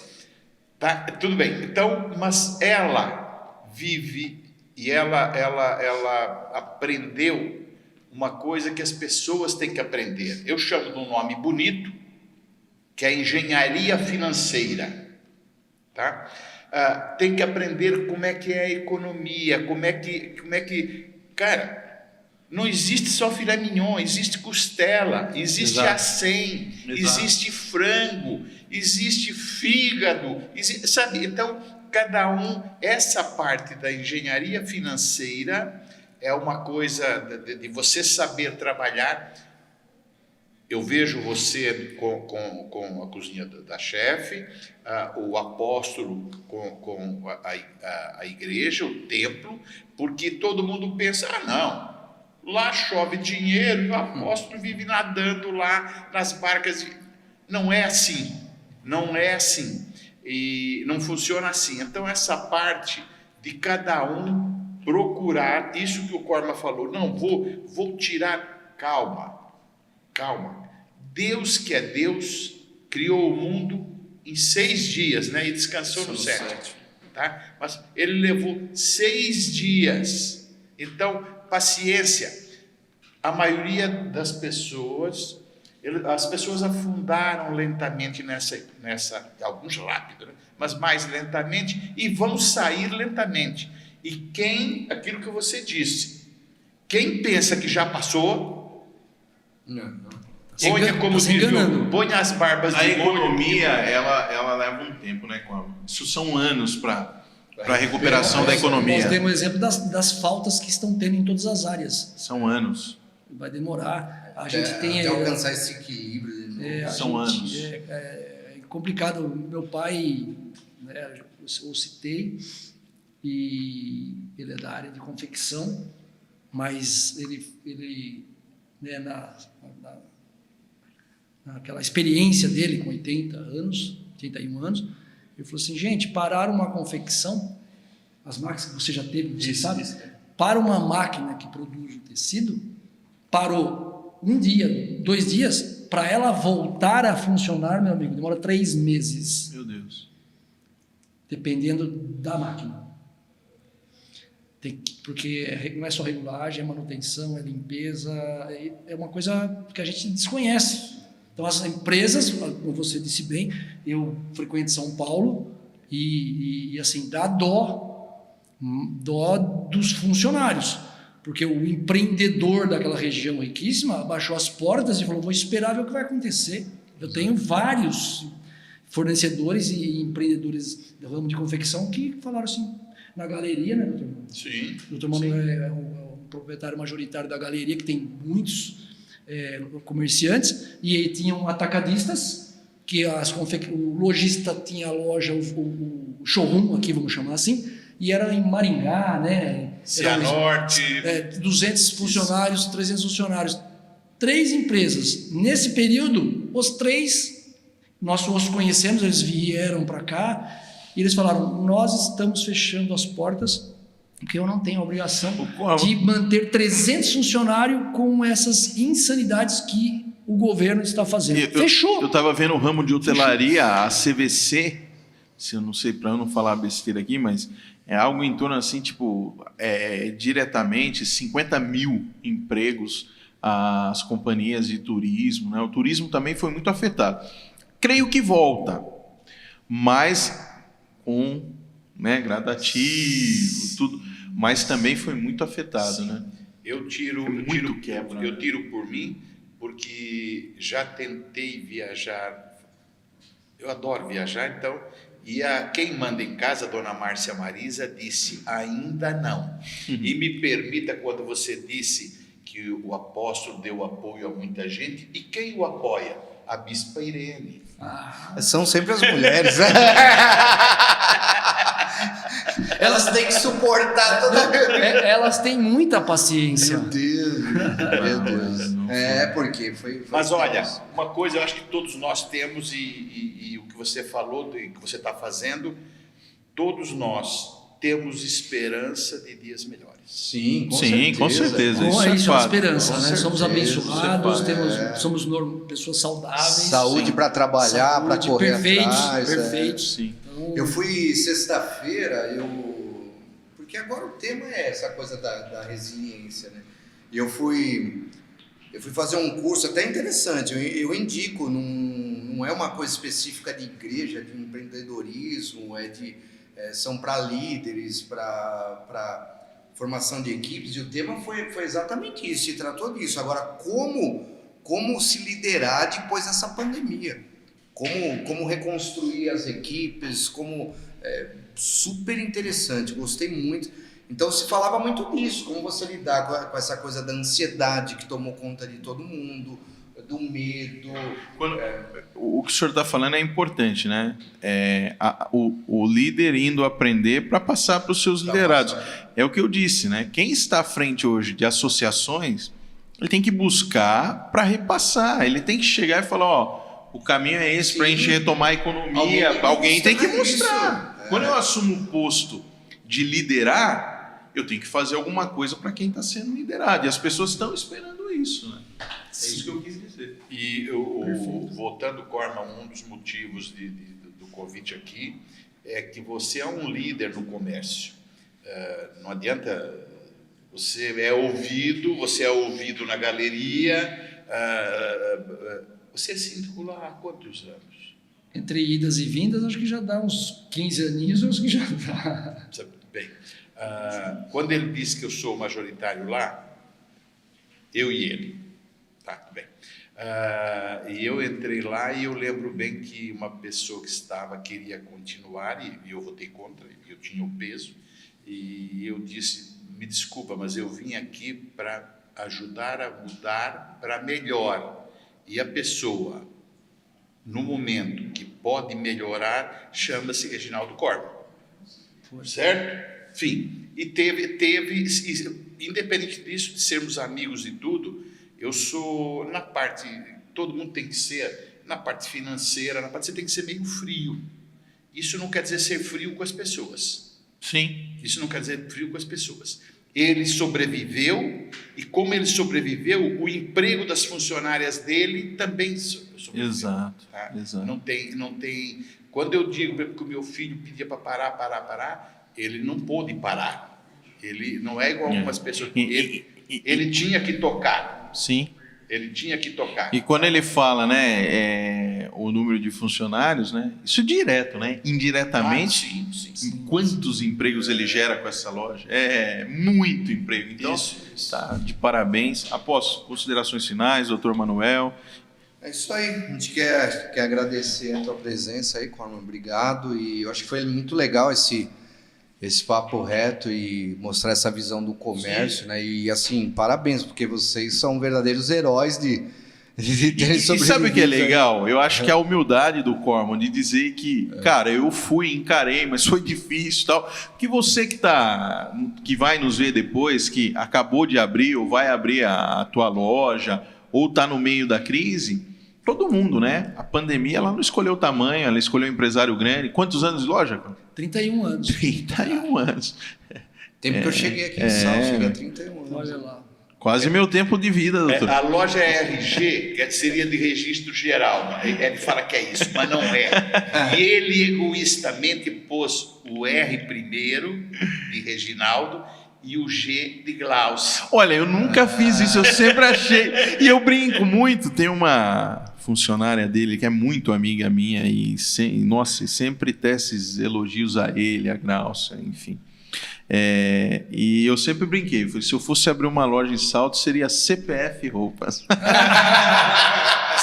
Tá? Tudo bem, então, mas ela vive e ela aprendeu uma coisa que as pessoas têm que aprender. Eu chamo de um nome bonito, que é engenharia financeira. Tá? Tem que aprender como é que é a economia, como é que... Cara, não existe só filé mignon, existe costela, existe acém, existe frango, existe fígado, sabe? Então, cada um, essa parte da engenharia financeira é uma coisa de você saber trabalhar. Eu vejo você com a cozinha da chefe, o apóstolo com a igreja, o templo, porque todo mundo pensa, não, lá chove dinheiro e o apóstolo vive nadando lá nas barcas. Não é assim, e não funciona assim. Então essa parte de cada um procurar, isso que o Corma falou, não, vou tirar, calma. Deus que é Deus, criou o mundo em 6 dias, né? E descansou no 7. Tá? Mas ele levou 6 dias. Então, paciência. A maioria das pessoas, as pessoas afundaram lentamente nessa alguns rápido, né? Mas mais lentamente, e vão sair lentamente. E aquilo que você disse, quem pensa que já passou, põe as barbas de molho. A economia, ela leva um tempo, né, Corma? Isso são anos para a recuperação da economia. Nós temos o exemplo das faltas que estão tendo em todas as áreas. São anos. Vai demorar. Até alcançar esse equilíbrio. São anos. É complicado. Meu pai, né, eu citei, e ele é da área de confecção, mas ele né, naquela experiência dele com 81 anos, ele falou assim, gente, parar uma confecção, as máquinas que você já teve, você sabe, para uma máquina que produz o tecido, parou 1 dia, 2 dias, para ela voltar a funcionar, meu amigo, demora 3 meses. Meu Deus. Dependendo da máquina. Porque não é só regulagem, é manutenção, é limpeza, é uma coisa que a gente desconhece. Então, as empresas, como você disse bem, eu frequento São Paulo e assim, dá dó dos funcionários, porque o empreendedor daquela região riquíssima baixou as portas e falou, vou esperar ver o que vai acontecer. Eu tenho vários fornecedores e empreendedores do ramo de confecção que falaram assim, na galeria, né, doutor? Sim. O doutor Manuel é o proprietário majoritário da galeria, que tem muitos comerciantes, e tinham atacadistas, que o lojista tinha a loja, o showroom, aqui vamos chamar assim, e era em Maringá, né? Cianorte. 200 funcionários, 300 funcionários. 3 empresas. Nesse período, os 3, nós os conhecemos, eles vieram para cá, e eles falaram, nós estamos fechando as portas, porque eu não tenho a obrigação de manter 300 funcionários com essas insanidades que o governo está fazendo. Fechou. Eu estava vendo o ramo de hotelaria, a CVC, se eu não sei, para eu não falar besteira aqui, mas é algo em torno assim, tipo, diretamente 50 mil empregos às companhias de turismo, né? O turismo também foi muito afetado. Creio que volta, mas com, né, gradativo, tudo, mas também foi muito afetado, né? Eu tiro por mim, porque já tentei viajar. Eu adoro viajar, então. E quem manda em casa, a dona Márcia Marisa, disse: ainda não. E me permita, quando você disse que o apóstolo deu apoio a muita gente, e quem o apoia? A Bispa Irene. São sempre as mulheres. Elas têm que suportar toda Elas têm muita paciência. Meu Deus. Porque foi Mas olha, uma coisa eu acho que todos nós temos, e o que você falou, e o que você está fazendo, todos nós temos esperança de dias melhores. Sim, com certeza. Bom, é isso, a fato. esperança, Com né? certeza, Somos abençoados, isso somos pessoas saudáveis. Saúde para trabalhar, para correr atrás. Perfeitos. Sim. Então, Eu fui sexta-feira, porque agora o tema é essa coisa da resiliência, né? E eu fui fazer um curso até interessante. Eu indico, não é uma coisa específica de igreja, de empreendedorismo, são para líderes, para formação de equipes, e o tema foi exatamente isso, se tratou disso. Agora, como se liderar depois dessa pandemia? Como reconstruir as equipes, super interessante, gostei muito. Então se falava muito disso, como você lidar com essa coisa da ansiedade que tomou conta de todo mundo, do medo. O que o senhor está falando é importante, né? O líder indo aprender para passar para os seus liderados. É o que eu disse, né? Quem está à frente hoje de associações, ele tem que buscar para repassar, ele tem que chegar e falar, ó, o caminho é esse para a gente retomar a economia. Alguém tem que mostrar. Quando eu assumo o posto de liderar, eu tenho que fazer alguma coisa para quem está sendo liderado. E as pessoas estão esperando isso, né? É isso que eu quis dizer. E voltando, Corma, um dos motivos do convite aqui é que você é um líder no comércio. Não adianta, você é ouvido na galeria. Você é síndico há quantos anos? Entre idas e vindas, acho que já dá uns 15 aninhos, acho que já dá. Bem, quando ele disse que eu sou majoritário lá, eu e ele, tá, tudo bem. E eu entrei lá e eu lembro bem que uma pessoa que queria continuar, e eu votei contra, porque eu tinha o peso, e eu disse, me desculpa, mas eu vim aqui para ajudar a mudar para melhor. E a pessoa, no momento que pode melhorar, chama-se Reginaldo Corma. Certo? Enfim, e independente disso, de sermos amigos e tudo, eu sou, na parte, todo mundo tem que ser, na parte financeira, você tem que ser meio frio. Isso não quer dizer ser frio com as pessoas. Sim. Isso não quer dizer frio com as pessoas. Ele sobreviveu, e como ele sobreviveu, o emprego das funcionárias dele também sobreviveu. Exato, tá? exato. Não tem. Quando eu digo que o meu filho pedia para parar, ele não pôde parar. Ele não é igual algumas pessoas. Ele tinha que tocar. Sim. Ele tinha que tocar. E quando ele fala, né, o número de funcionários, né, isso direto, né, indiretamente, Sim. quantos empregos ele gera com essa loja? É muito emprego. Então, Isso. tá de parabéns. Após considerações finais, doutor Manuel. É isso aí, a gente quer agradecer a tua presença aí, Corma, obrigado. E eu acho que foi muito legal esse papo reto e mostrar essa visão do comércio, né? E assim, parabéns, porque vocês são verdadeiros heróis de terem sobrevivido. E sabe o que é legal? Eu acho que a humildade do Corman de dizer que, cara, eu encarei, mas foi difícil e tal. Que você que vai nos ver depois, que acabou de abrir ou vai abrir a tua loja, ou está no meio da crise, todo mundo, né? A pandemia, ela não escolheu o tamanho, ela escolheu um empresário grande. Quantos anos de loja? 31 anos. 31 anos. Tempo que eu cheguei aqui em Sal, cheguei a 31 anos. Olha lá. Quase meu tempo de vida, doutor. A loja RG, que seria de registro geral, ele fala que é isso, mas não é. E ele egoístamente pôs o R primeiro, de Reginaldo, e o G de Glaucio. Olha, eu nunca fiz isso, eu sempre achei. E eu brinco muito. Tem uma funcionária dele que é muito amiga minha e, nossa, sempre tece elogios a ele, a Glaucia, enfim. E eu sempre brinquei, falei, se eu fosse abrir uma loja em Salto, seria CPF Roupas.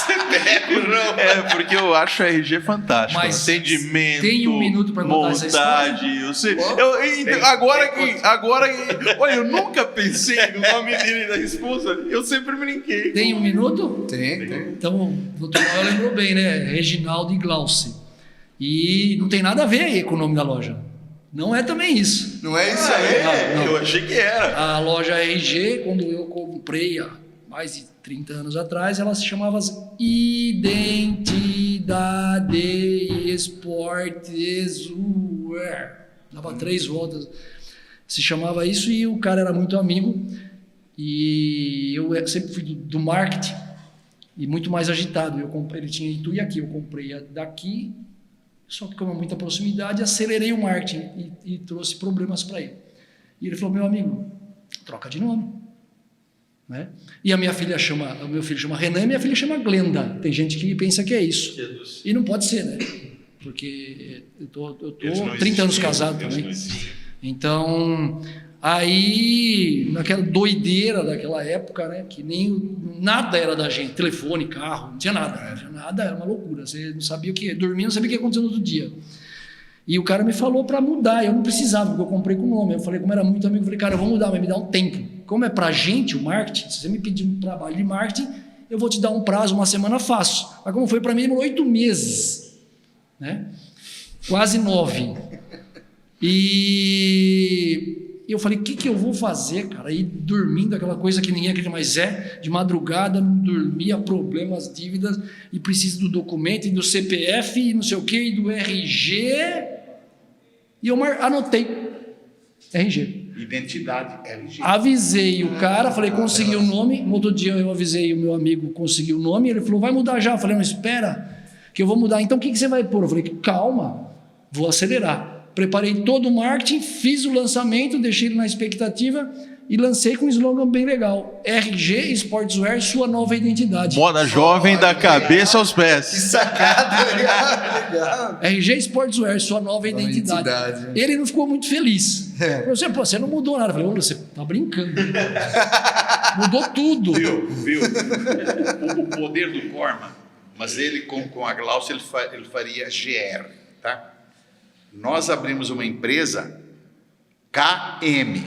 CPF Roupas. Porque eu acho a RG fantástico. Mas atendimento, tem um minuto para contar essa montagem. Agora que olha, eu nunca pensei no nome dele e da esposa. Eu sempre brinquei. Tem um minuto? Tem. Então, o doutor Noel lembrou bem, né? Reginaldo e Glaucio. E não tem nada a ver aí com o nome da loja. Não é também isso. Não é isso aí? Não. Eu achei que era. A loja RG, quando eu comprei há mais de 30 anos atrás, ela se chamava Identidade Esportes Wear. Dava 3 voltas. Se chamava isso e o cara era muito amigo. E eu sempre fui do marketing e muito mais agitado. Ele tinha Itu e aqui. Eu comprei a daqui. Só que, com muita proximidade, acelerei o marketing e trouxe problemas para ele. E ele falou: meu amigo, troca de nome. Né? E o meu filho chama Renan e minha filha chama Glenda. Tem gente que pensa que é isso. E não pode ser, né? Porque eu tô 30 anos casado também. Então, aí, naquela doideira daquela época, né? Que nada era da gente, telefone, carro, não tinha nada, era uma loucura. Você não sabia o que, dormia, não sabia o que ia acontecer no outro dia. E o cara me falou para mudar, eu não precisava, porque eu comprei com nome. Eu falei, como era muito amigo, eu falei, cara, eu vou mudar, mas me dá um tempo. Como é pra gente o marketing, se você me pedir um trabalho de marketing, eu vou te dar um prazo, uma semana faço. Mas como foi para mim, demorou 8 meses, né? Quase 9. E eu falei, o que eu vou fazer, cara? E dormindo, aquela coisa que ninguém acredita, mas de madrugada, não dormia, problemas, dívidas, e preciso do documento, e do CPF, e não sei o quê, e do RG. E eu anotei, RG. Identidade RG. Avisei o cara, falei, consegui o nome. No outro dia eu avisei o meu amigo, consegui o nome. Ele falou, vai mudar já. Eu falei, não, espera, que eu vou mudar. Então o que você vai pôr? Eu falei, calma, vou acelerar. Preparei todo o marketing, fiz o lançamento, deixei ele na expectativa e lancei com um slogan bem legal: RG Sportswear, sua nova identidade. Moda jovem da cabeça aos Que pés. sacada, legal. RG Sportswear, sua nova identidade. Ele não ficou muito feliz. Você não mudou nada. Eu falei, você tá brincando. Mudou tudo. Viu? O poder do Corman, mas ele com a Glaucia ele faria GR, tá? Nós abrimos uma empresa KM.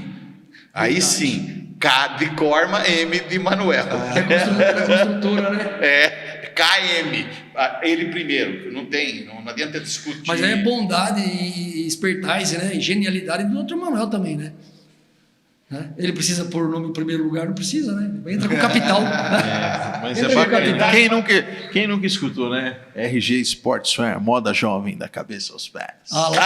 Aí sim, K de Corma, M de Manuel. É construtora, né? KM. Ele primeiro, não adianta discutir. Mas aí é bondade e expertise, né? E genialidade do Dr. Manuel também, né? Ele precisa pôr o nome em primeiro lugar, não precisa, né? Entra com capital. Mas Entra é com bacana. capital. Quem nunca escutou, né? RG Sportswear, moda jovem da cabeça aos pés. Olha,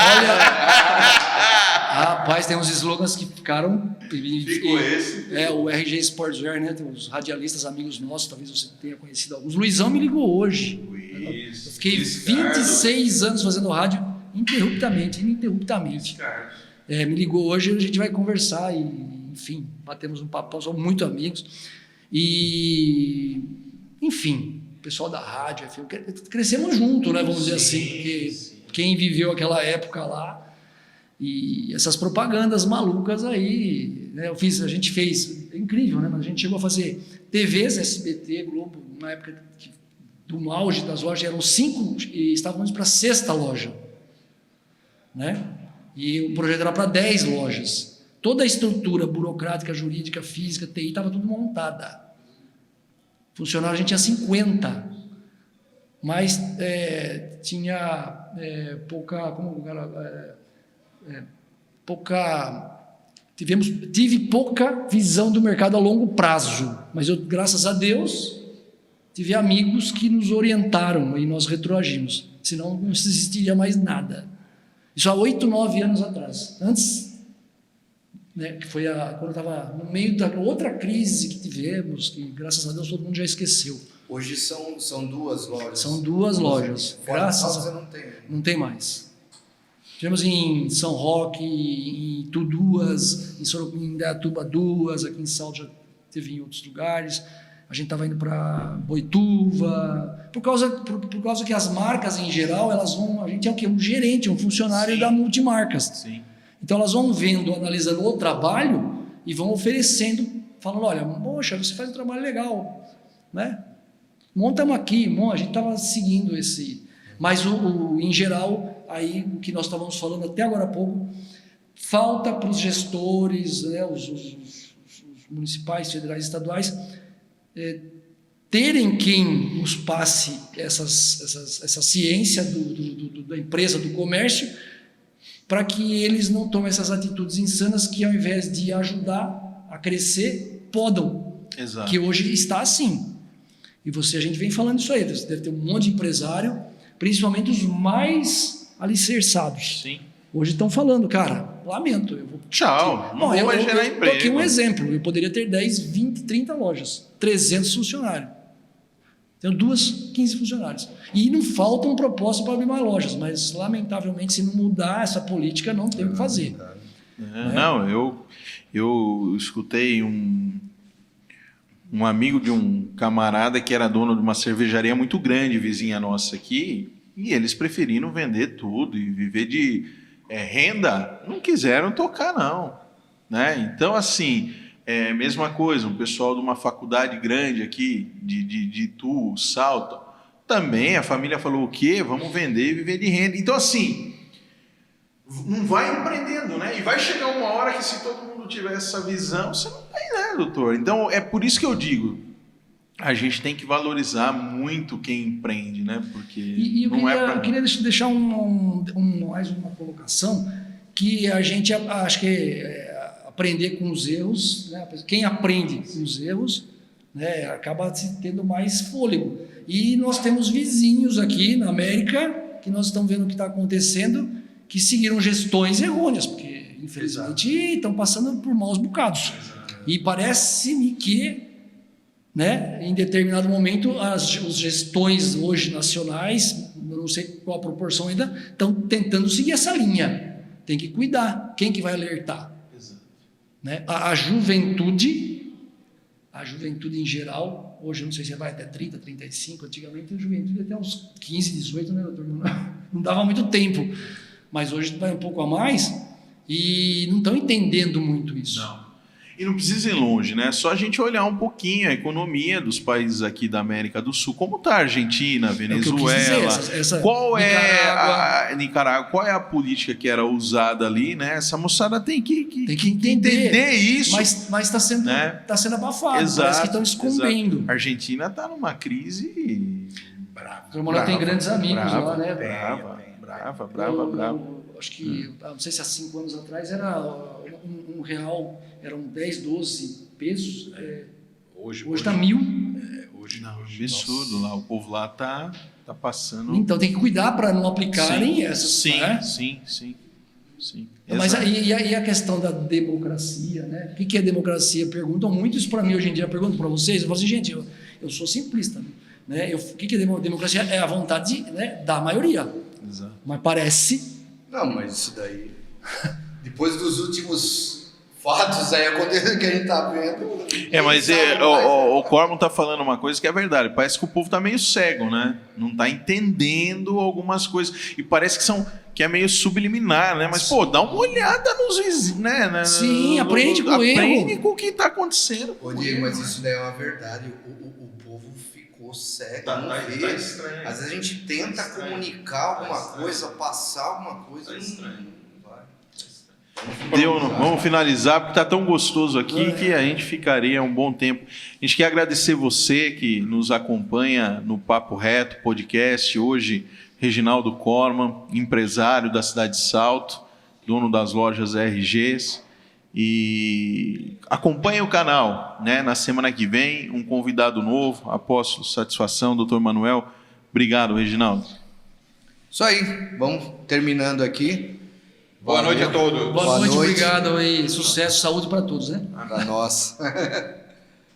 rapaz, tem uns slogans que ficaram. Ficou esse. O RG Sportswear, né? Tem uns radialistas amigos nossos, talvez você tenha conhecido alguns. Luizão me ligou hoje. Eu fiquei 26 anos fazendo rádio ininterruptamente. Me ligou hoje, a gente vai conversar e, enfim, batemos um papo, somos muito amigos. E, enfim, o pessoal da rádio, crescemos juntos, né? Vamos dizer assim, porque quem viveu aquela época lá e essas propagandas malucas aí, né? A gente fez, é incrível, né? Mas a gente chegou a fazer TVs, SBT, Globo, na época do auge das lojas, eram 5 e estávamos para a 6ª loja, né? E o projeto era para 10 lojas. Toda a estrutura burocrática, jurídica, física, TI, estava tudo montada. Funcionário, a gente tinha 50. Mas tinha pouca... Tive pouca visão do mercado a longo prazo. Mas eu, graças a Deus, tive amigos que nos orientaram e nós retroagimos. Senão não existiria mais nada. Isso há 8, 9 anos atrás. Antes, né, que foi quando estava no meio da outra crise que tivemos, que graças a Deus todo mundo já esqueceu. Hoje são 2 lojas. São 2 lojas. Graças a Deus não tem mais. Tivemos em São Roque, em Itu 2, em Indaiatuba 2, aqui em Salto já teve em outros lugares. A gente estava indo para Boituva, por causa que as marcas em geral, elas vão, a gente é o quê? Um gerente, um funcionário da multimarcas. Sim. Então elas vão vendo, analisando o trabalho e vão oferecendo, falando, olha, poxa, você faz um trabalho legal, né? Montamos aqui, a gente estava seguindo esse... Mas, em geral, aí o que nós estávamos falando até agora há pouco, falta para os gestores, né, os municipais, federais e estaduais, terem quem nos passe essa ciência da empresa, do comércio, para que eles não tomem essas atitudes insanas que, ao invés de ajudar a crescer, podam. Exato. Que hoje está assim. E a gente vem falando isso aí, você deve ter um monte de empresário, principalmente os mais alicerçados. Sim. Hoje estão falando, cara, lamento. Eu vou... Tchau, não vou mais gerar emprego. Dou aqui um exemplo, eu poderia ter 10, 20, 30 lojas, 300 funcionários. Tenho 15 funcionários. E não faltam propostas para abrir mais lojas, mas, lamentavelmente, se não mudar essa política, não tem o que fazer. Não, eu escutei um amigo de um camarada que era dono de uma cervejaria muito grande, vizinha nossa aqui, e eles preferiram vender tudo e viver de renda, não quiseram tocar, não. Né? Então, assim, mesma coisa, um pessoal de uma faculdade grande aqui, de Itu, Salto, também a família falou o quê? Vamos vender e viver de renda. Então, assim, não vai empreendendo, né? E vai chegar uma hora que, se todo mundo tiver essa visão, você não tem, né, doutor? Então, é por isso que eu digo, a gente tem que valorizar muito quem empreende, né? Porque eu queria deixar mais uma colocação, que a gente, acho que aprender com os erros, né? Quem aprende com os erros, né, acaba tendo mais fôlego. E nós temos vizinhos aqui na América, que nós estamos vendo o que está acontecendo, que seguiram gestões errôneas, porque, infelizmente, estão passando por maus bocados. E parece-me que, né, em determinado momento, as gestões hoje nacionais, não sei qual a proporção ainda, estão tentando seguir essa linha. Tem que cuidar. Quem que vai alertar? Exato. Né? A juventude em geral, hoje eu não sei se vai até 30, 35, antigamente a juventude até uns 15, 18, né, doutor? Não dava muito tempo. Mas hoje vai um pouco a mais e não estão entendendo muito isso. Não. E não precisa ir longe, né? Só a gente olhar um pouquinho a economia dos países aqui da América do Sul, como está a Argentina, a Venezuela, qual é Nicarágua, qual é a política que era usada ali, né? Essa moçada tem que entender isso. Mas está sendo, né? Tá sendo abafado, Exato, parece que estão escondendo. Exato. A Argentina está numa crise brava. O Manuel tem grandes amigos lá, né? Brava. Acho que, não sei se há 5 anos atrás era um real, eram 10, 12 pesos. Hoje está 1.000. Hoje não, absurdo lá. O povo lá tá passando. Então tem que cuidar para não aplicarem essas. Sim, né? sim. Mas e a questão da democracia, né? O que é democracia? Perguntam muito isso para mim hoje em dia. Pergunto para vocês. Eu falo assim, gente, eu sou simplista. Né? O que é democracia? É a vontade, né, da maioria. Exato. Mas parece... Não, mas isso daí... Depois dos últimos fatos aí acontecendo que a gente tá vendo... Mas o Corman tá falando uma coisa que é verdade. Parece que o povo tá meio cego, né? Não tá entendendo algumas coisas. E parece que é meio subliminar, né? Mas, pô, dá uma olhada nos vizinhos, né? Sim, aprende com o erro. Aprende com o que tá acontecendo. Ô, Diego, mas isso daí é uma verdade. O povo ficou cego, não vê. Tá estranho. Às vezes a gente tenta comunicar alguma coisa, passar alguma coisa. Vamos finalizar, porque está tão gostoso aqui que a gente ficaria um bom tempo. A gente quer agradecer você que nos acompanha no Papo Reto podcast. Hoje, Reginaldo Corman, empresário da cidade de Salto, dono das lojas RGs. E acompanhe o canal, né? Na semana que vem, um convidado novo, apóstolo, satisfação, doutor Manuel. Obrigado, Reginaldo. Isso aí, vamos terminando aqui. Boa noite a todos. Boa noite, obrigado e sucesso, saúde para todos, né? Para nós.